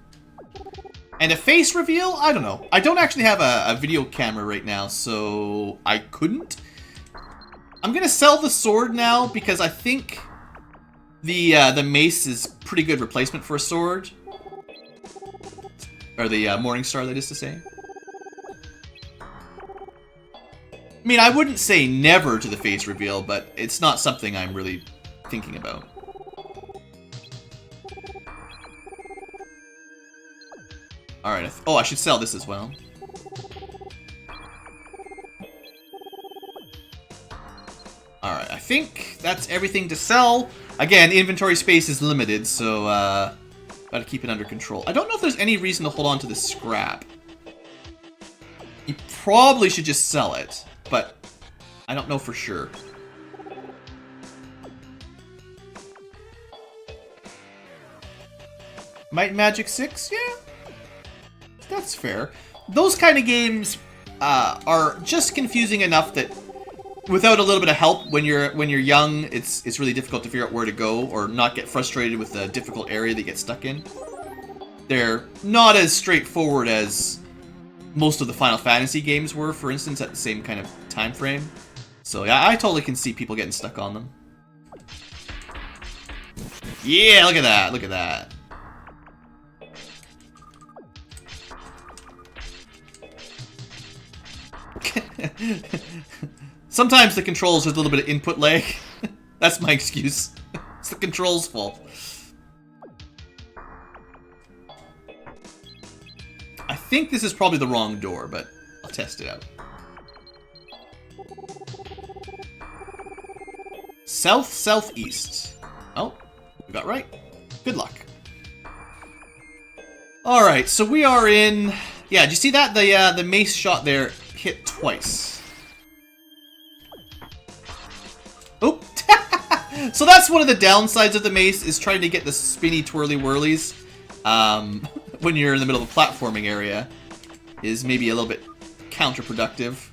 And a face reveal? I don't know. I don't actually have a video camera right now, so I couldn't. I'm gonna sell the sword now because I think the mace is pretty good replacement for a sword. Or the Morning Star, that is to say. I mean, I wouldn't say never to the face reveal, but it's not something I'm really thinking about. Alright, oh, I should sell this as well. Alright, think that's everything to sell. Again, inventory space is limited, so gotta keep it under control. I don't know if there's any reason to hold on to this scrap. You probably should just sell it, but I don't know for sure. Might and Magic 6? Yeah. That's fair. Those kind of games are just confusing enough that without a little bit of help when you're young, it's really difficult to figure out where to go or not get frustrated with the difficult area they get stuck in. They're not as straightforward as most of the Final Fantasy games were, for instance, at the same kind of time frame. So yeah, I totally can see people getting stuck on them. Yeah, look at that, look at that. Sometimes the controls with a little bit of input lag. That's my excuse. It's the controls' fault. I think this is probably the wrong door, but I'll test it out. South-southeast. Oh, we got right. Good luck. Alright, so we are in... Yeah, did you see that? The mace shot there hit twice. Oh! So that's one of the downsides of the mace, is trying to get the spinny twirly whirlies when you're in the middle of a platforming area is maybe a little bit counterproductive.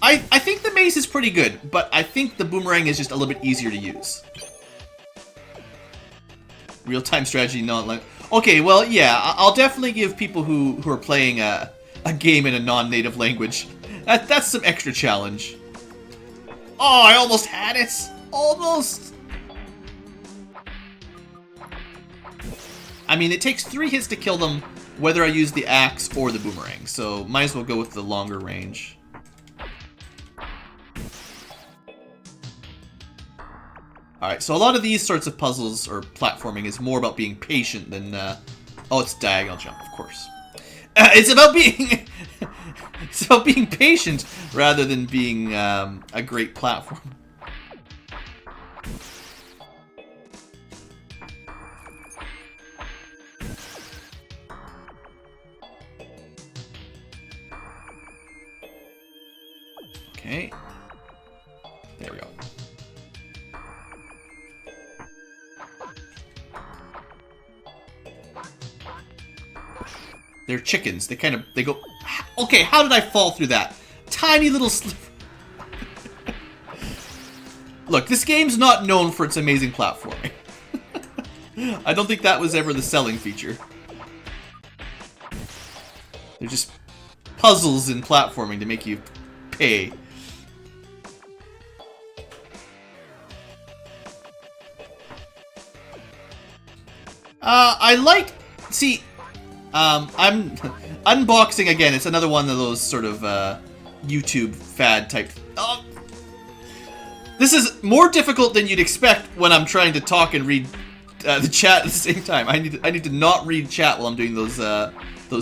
I think the mace is pretty good, but I think the boomerang is just a little bit easier to use. Real-time strategy, not like... Okay, well, yeah, I'll definitely give people who are playing a game in a non-native language. That's some extra challenge. Oh, I almost had it! Almost! I mean, it takes 3 hits to kill them, whether I use the axe or the boomerang, so might as well go with the longer range. Alright, so a lot of these sorts of puzzles, or platforming, is more about being patient than, oh, it's diagonal jump, of course. It's about being... it's about being patient, rather than being, a great platform. Okay. There we go. They're chickens. They go... Okay, how did I fall through that? Tiny little slip. Look, this game's not known for its amazing platforming. I don't think that was ever the selling feature. They're just puzzles in platforming to make you pay. I like... See... I'm unboxing again. It's another one of those sort of YouTube fad type. Oh, this is more difficult than you'd expect when I'm trying to talk and read the chat at the same time. I need to not read chat while I'm doing those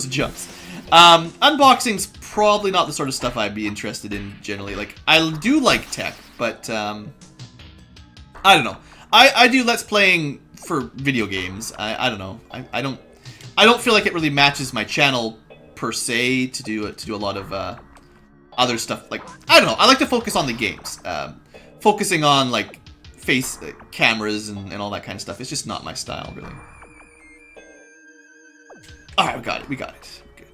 jumps. Unboxing's probably not the sort of stuff I'd be interested in generally. Like, I do like tech, but I don't know. I do Let's Playing for video games. I don't know. I don't feel like it really matches my channel per se to do a lot of other stuff. Like, I don't know. I like to focus on the games. Focusing on like face cameras and all that kind of stuff. It's just not my style, really. All right, we got it. We got it. Good.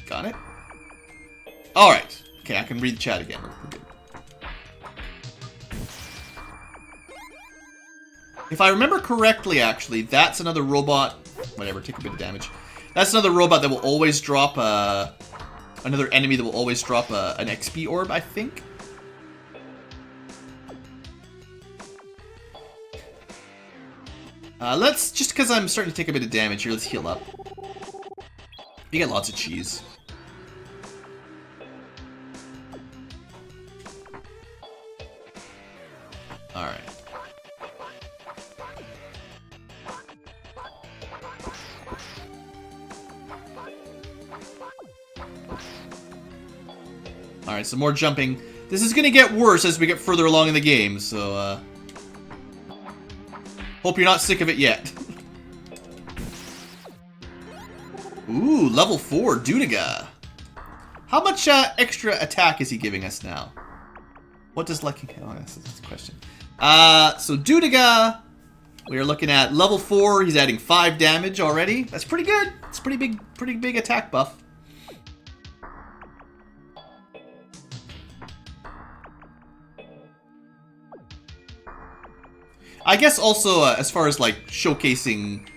Got it. All right. Okay, I can read the chat again. We're good. If I remember correctly, actually, that's another robot. Whatever, take a bit of damage. That's another robot that will always drop another enemy that will always drop an XP orb, I think. Let's, just because I'm starting to take a bit of damage here, let's heal up. You get lots of cheese. Alright. Alright, so more jumping. This is gonna get worse as we get further along in the game, so, hope you're not sick of it yet. Ooh, level 4, Dudiga. How much, extra attack is he giving us now? What does Lucky... Oh, that's the question. So Dudiga, we are looking at level 4. He's adding 5 damage already. That's pretty good. It's pretty big attack buff. I guess also, as far as like showcasing,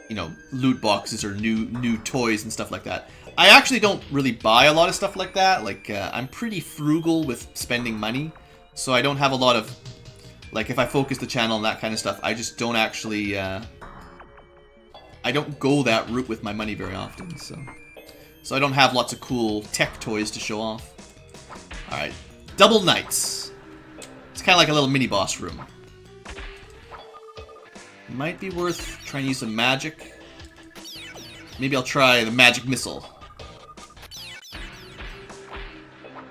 you know, loot boxes or new toys and stuff like that, I actually don't really buy a lot of stuff like that. Like, I'm pretty frugal with spending money, so I don't have a lot of, like, if I focus the channel on that kind of stuff, I just don't actually, I don't go that route with my money very often, so I don't have lots of cool tech toys to show off. Alright, Double Knights. It's kind of like a little mini-boss room. Might be worth trying to use some magic. Maybe I'll try the magic missile.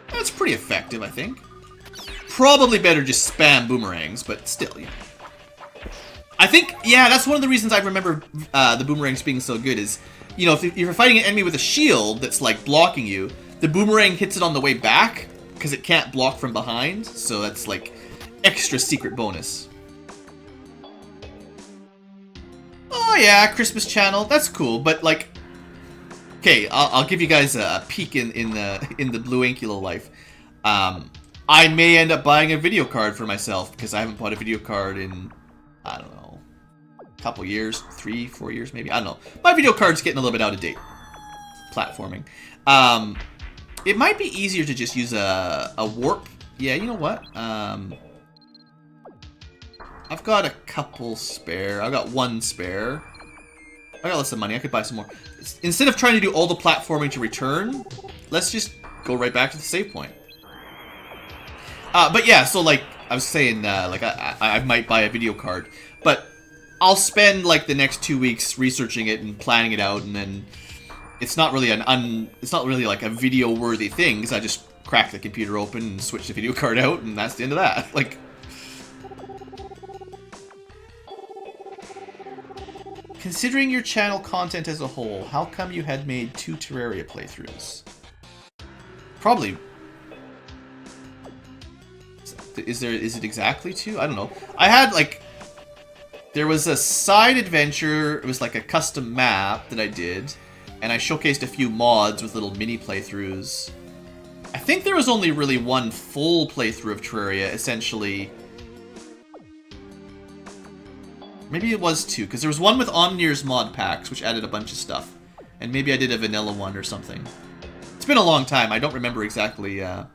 That's pretty effective, I think. Probably better just spam boomerangs, but still, you know. I think, yeah, that's one of the reasons I remember the boomerangs being so good is, you know, if you're fighting an enemy with a shield that's, like, blocking you, the boomerang hits it on the way back, because it can't block from behind, so that's, like, extra secret bonus. Oh yeah, Christmas channel. That's cool, but like, okay, I'll give you guys a peek in the Blue Ankylo life. I may end up buying a video card for myself because I haven't bought a video card in, I don't know, a couple years, 3, 4 years maybe. I don't know. My video card's getting a little bit out of date. Platforming. It might be easier to just use a warp. Yeah, you know what? I've got a couple spare. I've got 1 spare. I got lots of money. I could buy some more. Instead of trying to do all the platforming to return, let's just go right back to the save point. But yeah, so like I was saying, like I might buy a video card, but I'll spend like the next 2 weeks researching it and planning it out, and then it's not really it's not really like a video-worthy thing, because I just crack the computer open and switch the video card out, and that's the end of that. Like. Considering your channel content as a whole, how come you had made 2 Terraria playthroughs? Probably. Is it exactly 2? I don't know. I had like, there was a side adventure. It was like a custom map that I did, and I showcased a few mods with little mini playthroughs. I think there was only really 1 full playthrough of Terraria, essentially. Maybe it was 2, because there was one with Omnir's mod packs, which added a bunch of stuff. And maybe I did a vanilla one or something. It's been a long time. I don't remember exactly, I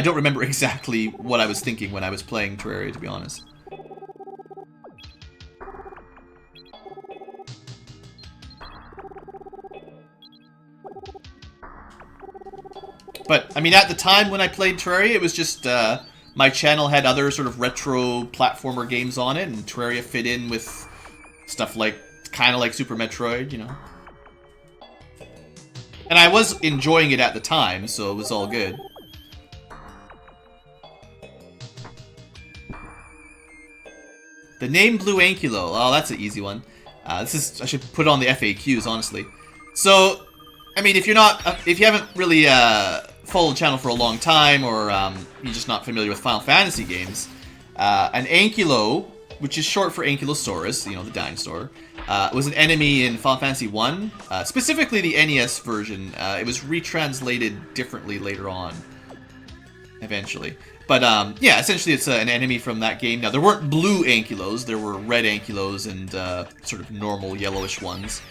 don't remember exactly what I was thinking when I was playing Terraria, to be honest. But, I mean, at the time when I played Terraria, it was just, my channel had other sort of retro platformer games on it, and Terraria fit in with stuff like, kind of like Super Metroid, you know. And I was enjoying it at the time, so it was all good. The name Blue Ankylo. Oh, that's an easy one. I should put it on the FAQs, honestly. So, I mean, if you haven't really followed the channel for a long time, or you're just not familiar with Final Fantasy games, an Ankylo, which is short for Ankylosaurus, you know, the dinosaur, was an enemy in Final Fantasy 1, specifically the NES version. It was retranslated differently later on, eventually. But, yeah, essentially it's an enemy from that game. Now, there weren't blue Ankylos, there were red Ankylos and sort of normal yellowish ones.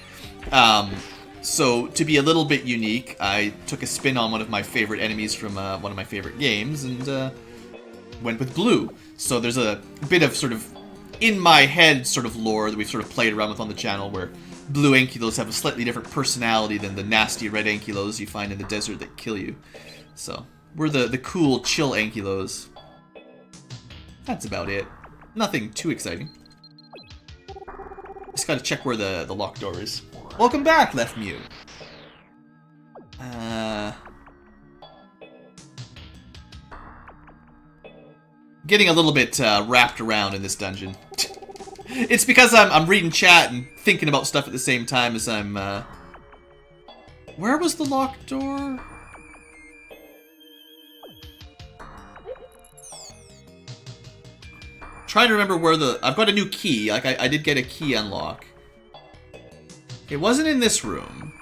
So, to be a little bit unique, I took a spin on one of my favorite enemies from one of my favorite games, and went with blue. So there's a bit of sort of in my head sort of lore that we've sort of played around with on the channel, where blue Ankylos have a slightly different personality than the nasty red Ankylos you find in the desert that kill you. So, we're the cool, chill Ankylos. That's about it. Nothing too exciting. Just gotta check where the locked door is. Welcome back, Left Mute. getting a little bit wrapped around in this dungeon. It's because I'm reading chat and thinking about stuff at the same time as I'm... Where was the locked door? Trying to remember where the... I've got a new key. Like, I did get a key unlock. It wasn't in this room.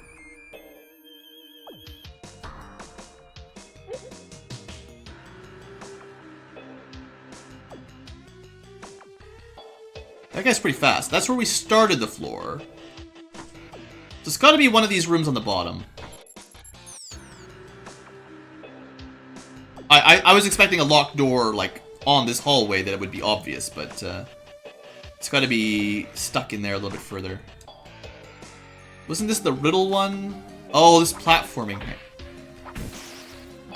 That guy's pretty fast. That's where we started the floor. So it's got to be one of these rooms on the bottom. I was expecting a locked door, like, on this hallway that it would be obvious, but it's got to be stuck in there a little bit further. Wasn't this the riddle one? Oh, this platforming.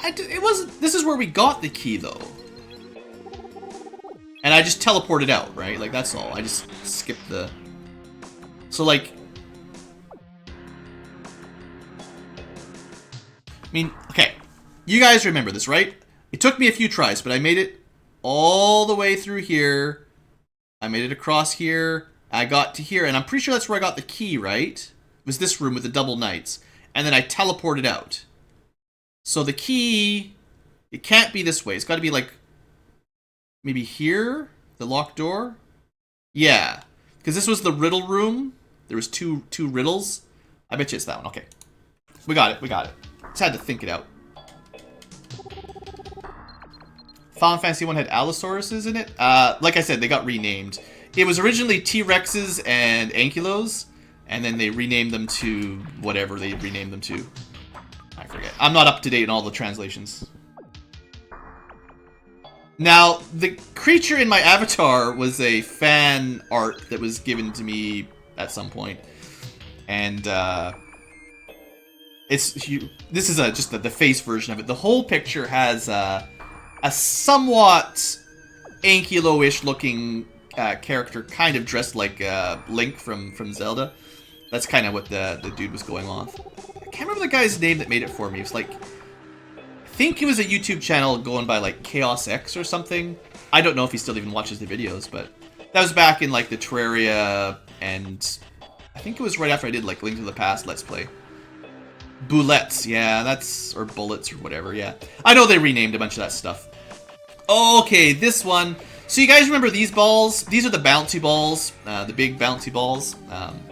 It wasn't... This is where we got the key, though. And I just teleported out, right? Like, that's all. I just skipped the... So, like... I mean, okay. You guys remember this, right? It took me a few tries, but I made it all the way through here. I made it across here. I got to here, and I'm pretty sure that's where I got the key, right? It was this room with the double knights. And then I teleported out. So the key... It can't be this way. It's got to be, like... Maybe here? The locked door? Yeah. Because this was the riddle room. There was two riddles. I bet you it's that one. Okay. We got it. We got it. Just had to think it out. Final Fantasy 1 had Allosauruses in it. Like I said, they got renamed. It was originally T-Rexes and Ankylos. And then they renamed them to whatever they renamed them to. I forget. I'm not up to date on all the translations. Now, the creature in my avatar was a fan art that was given to me at some point. And, this is just the face version of it. The whole picture has a somewhat Ankylo-ish looking character, kind of dressed like Link from Zelda. That's kind of what the dude was going off. I can't remember the guy's name that made it for me. It's like... I think it was a YouTube channel going by like Chaos X or something. I don't know if he still even watches the videos, but that was back in like the Terraria, and I think it was right after I did like Link to the Past Let's Play. Bullets, yeah, that's... or Bullets or whatever, yeah. I know they renamed a bunch of that stuff. Okay, this one. So you guys remember these balls? These are the bouncy balls, the big bouncy balls,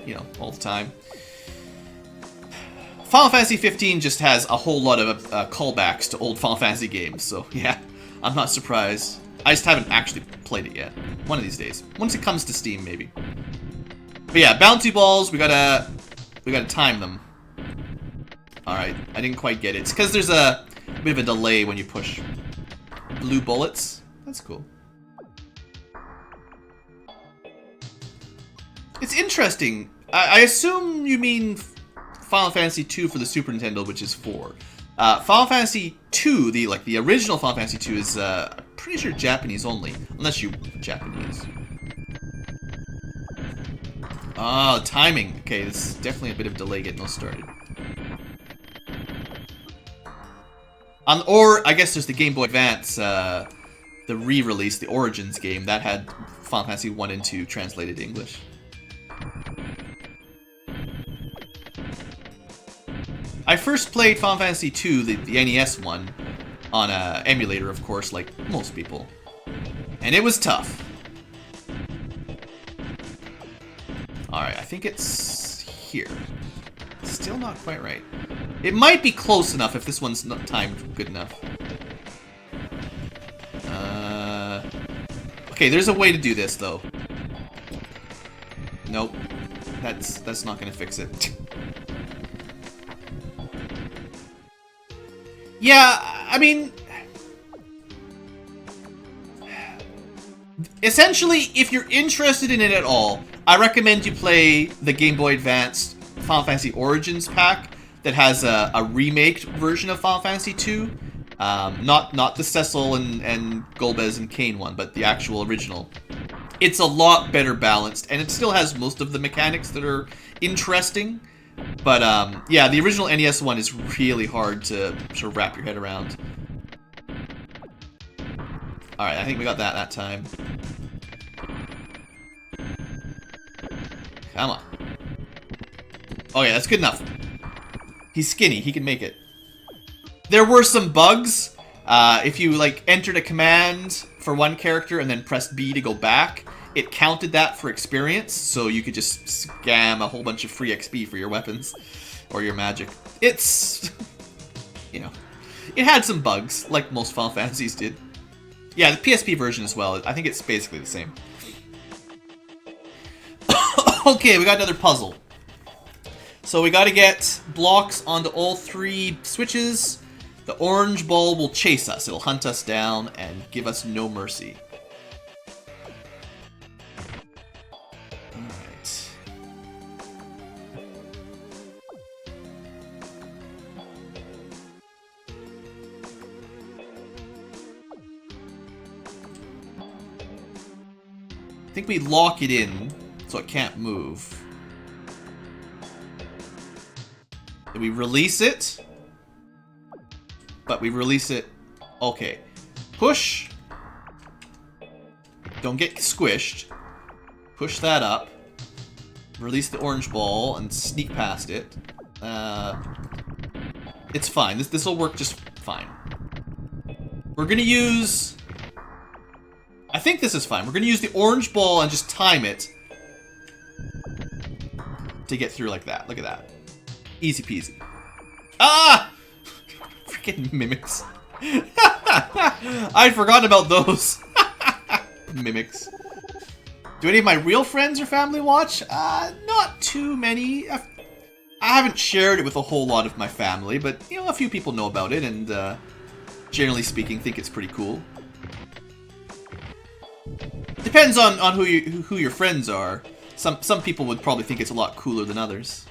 you know, all the time. Final Fantasy 15 just has a whole lot of callbacks to old Final Fantasy games, so yeah, I'm not surprised. I just haven't actually played it yet. One of these days. Once it comes to Steam, maybe. But yeah, bouncy balls, we gotta time them. Alright, I didn't quite get it. It's because there's a bit of a delay when you push. Blue bullets? That's cool. It's interesting. I assume you mean Final Fantasy 2 for the Super Nintendo, which is 4. Final Fantasy 2, the original Final Fantasy 2 is pretty sure Japanese only, unless you Japanese. Ah, timing. Okay, this is definitely a bit of delay getting those started. Or I guess there's the Game Boy Advance, the re-release, the Origins game that had Final Fantasy 1 and 2 translated to English. I first played Final Fantasy 2, the NES one, on an emulator, of course, like most people. And it was tough. Alright, I think it's here. Still not quite right. It might be close enough if this one's not timed good enough. Okay, there's a way to do this, though. Nope. That's not gonna fix it. Yeah, I mean... Essentially, if you're interested in it at all, I recommend you play the Game Boy Advance Final Fantasy Origins pack that has a remaked version of Final Fantasy 2. Not the Cecil and Golbez and Kain one, but the actual original. It's a lot better balanced, and it still has most of the mechanics that are interesting. But, yeah, the original NES one is really hard to sort of wrap your head around. Alright, I think we got that time. Come on. Oh yeah, that's good enough. He's skinny, he can make it. There were some bugs. If you, like, entered a command for one character and then pressed B to go back, it counted that for experience, so you could just scam a whole bunch of free XP for your weapons or your magic. It's, you know, it had some bugs, like most Final Fantasies did. Yeah, the PSP version as well. I think it's basically the same. Okay, we got another puzzle. So we gotta get blocks onto all 3 switches. The orange ball will chase us. It'll hunt us down and give us no mercy. Alright. I think we lock it in so it can't move. And we release it. But we release it. Okay. Push. Don't get squished. Push that up. Release the orange ball and sneak past it. It's fine. This will work just fine. We're gonna use... I think this is fine. We're gonna use the orange ball and just time it to get through like that. Look at that. Easy peasy. Ah! Freaking mimics. I'd forgotten about those. Mimics. Do any of my real friends or family watch? Not too many. I haven't shared it with a whole lot of my family, but, you know, a few people know about it, and, generally speaking, think it's pretty cool. Depends on who your friends are. Some people would probably think it's a lot cooler than others.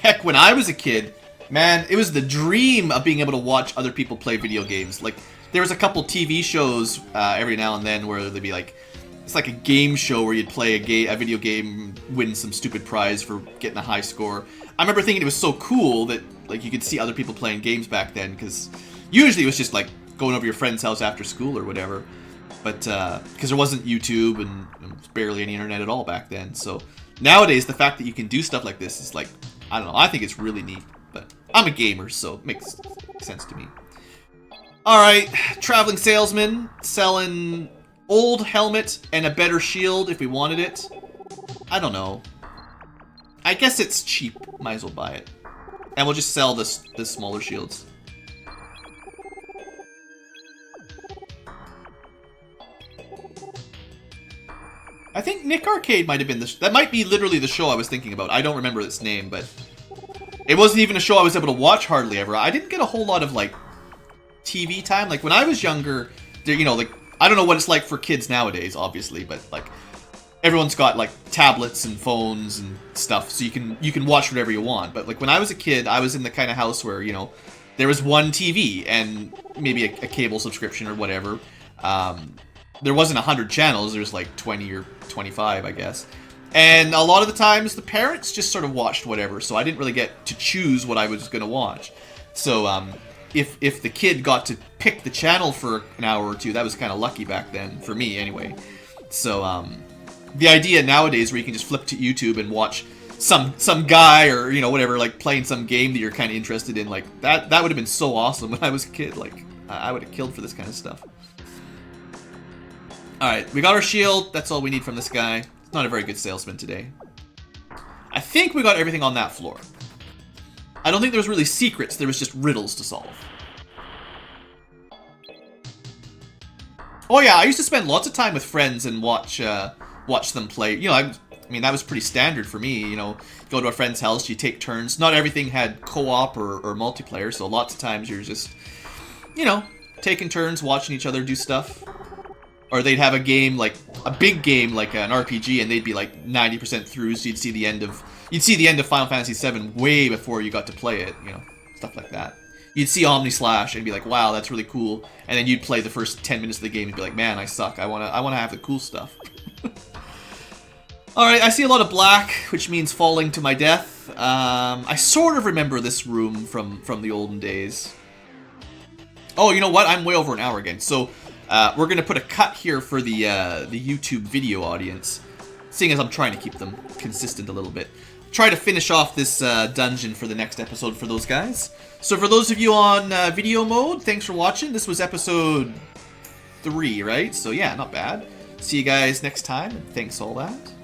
Heck, when I was a kid, man, it was the dream of being able to watch other people play video games. Like, there was a couple TV shows every now and then where they'd be like, it's like a game show where you'd play a video game, win some stupid prize for getting a high score. I remember thinking it was so cool that, like, you could see other people playing games back then, because usually it was just like going over your friend's house after school or whatever. But because there wasn't YouTube and there was barely any internet at all back then. So nowadays, the fact that you can do stuff like this is like, I don't know, I think it's really neat. But I'm a gamer, so it makes sense to me. Alright, traveling salesman selling old helmet and a better shield if we wanted it. I don't know. I guess it's cheap. Might as well buy it. And we'll just sell the smaller shields. I think Nick Arcade might have been that might be literally the show I was thinking about. I don't remember its name, but it wasn't even a show I was able to watch hardly ever. I didn't get a whole lot of, like, TV time. Like, when I was younger, you know, like, I don't know what it's like for kids nowadays, obviously, but, like, everyone's got, like, tablets and phones and stuff, so you can watch whatever you want. But, like, when I was a kid, I was in the kind of house where, you know, there was one TV and maybe a cable subscription or whatever. There wasn't 100 channels, there was like 20 or 25, I guess. And a lot of the times, the parents just sort of watched whatever, so I didn't really get to choose what I was going to watch. So, if the kid got to pick the channel for an hour or two, that was kind of lucky back then, for me anyway. So, the idea nowadays where you can just flip to YouTube and watch some guy or, you know, whatever, like, playing some game that you're kind of interested in, like, that would have been so awesome when I was a kid. Like, I would have killed for this kind of stuff. Alright, we got our shield. That's all we need from this guy. He's not a very good salesman today. I think we got everything on that floor. I don't think there was really secrets. There was just riddles to solve. Oh yeah, I used to spend lots of time with friends and watch them play. You know, I mean, that was pretty standard for me. You know, go to a friend's house, you take turns. Not everything had co-op or multiplayer, so lots of times you're just, you know, taking turns, watching each other do stuff. Or they'd have a game, like, a big game, like an RPG, and they'd be, like, 90% through, so you'd see the end of Final Fantasy VII way before you got to play it, you know, stuff like that. You'd see Omni Slash and be like, wow, that's really cool, and then you'd play the first 10 minutes of the game and be like, man, I suck, I wanna have the cool stuff. Alright, I see a lot of black, which means falling to my death. I sort of remember this room from the olden days. Oh, you know what? I'm way over an hour again. So we're gonna put a cut here for the YouTube video audience, seeing as I'm trying to keep them consistent a little bit. Try to finish off this dungeon for the next episode for those guys. So for those of you on video mode, thanks for watching. This was episode 3, right? So yeah, not bad. See you guys next time, and thanks all that.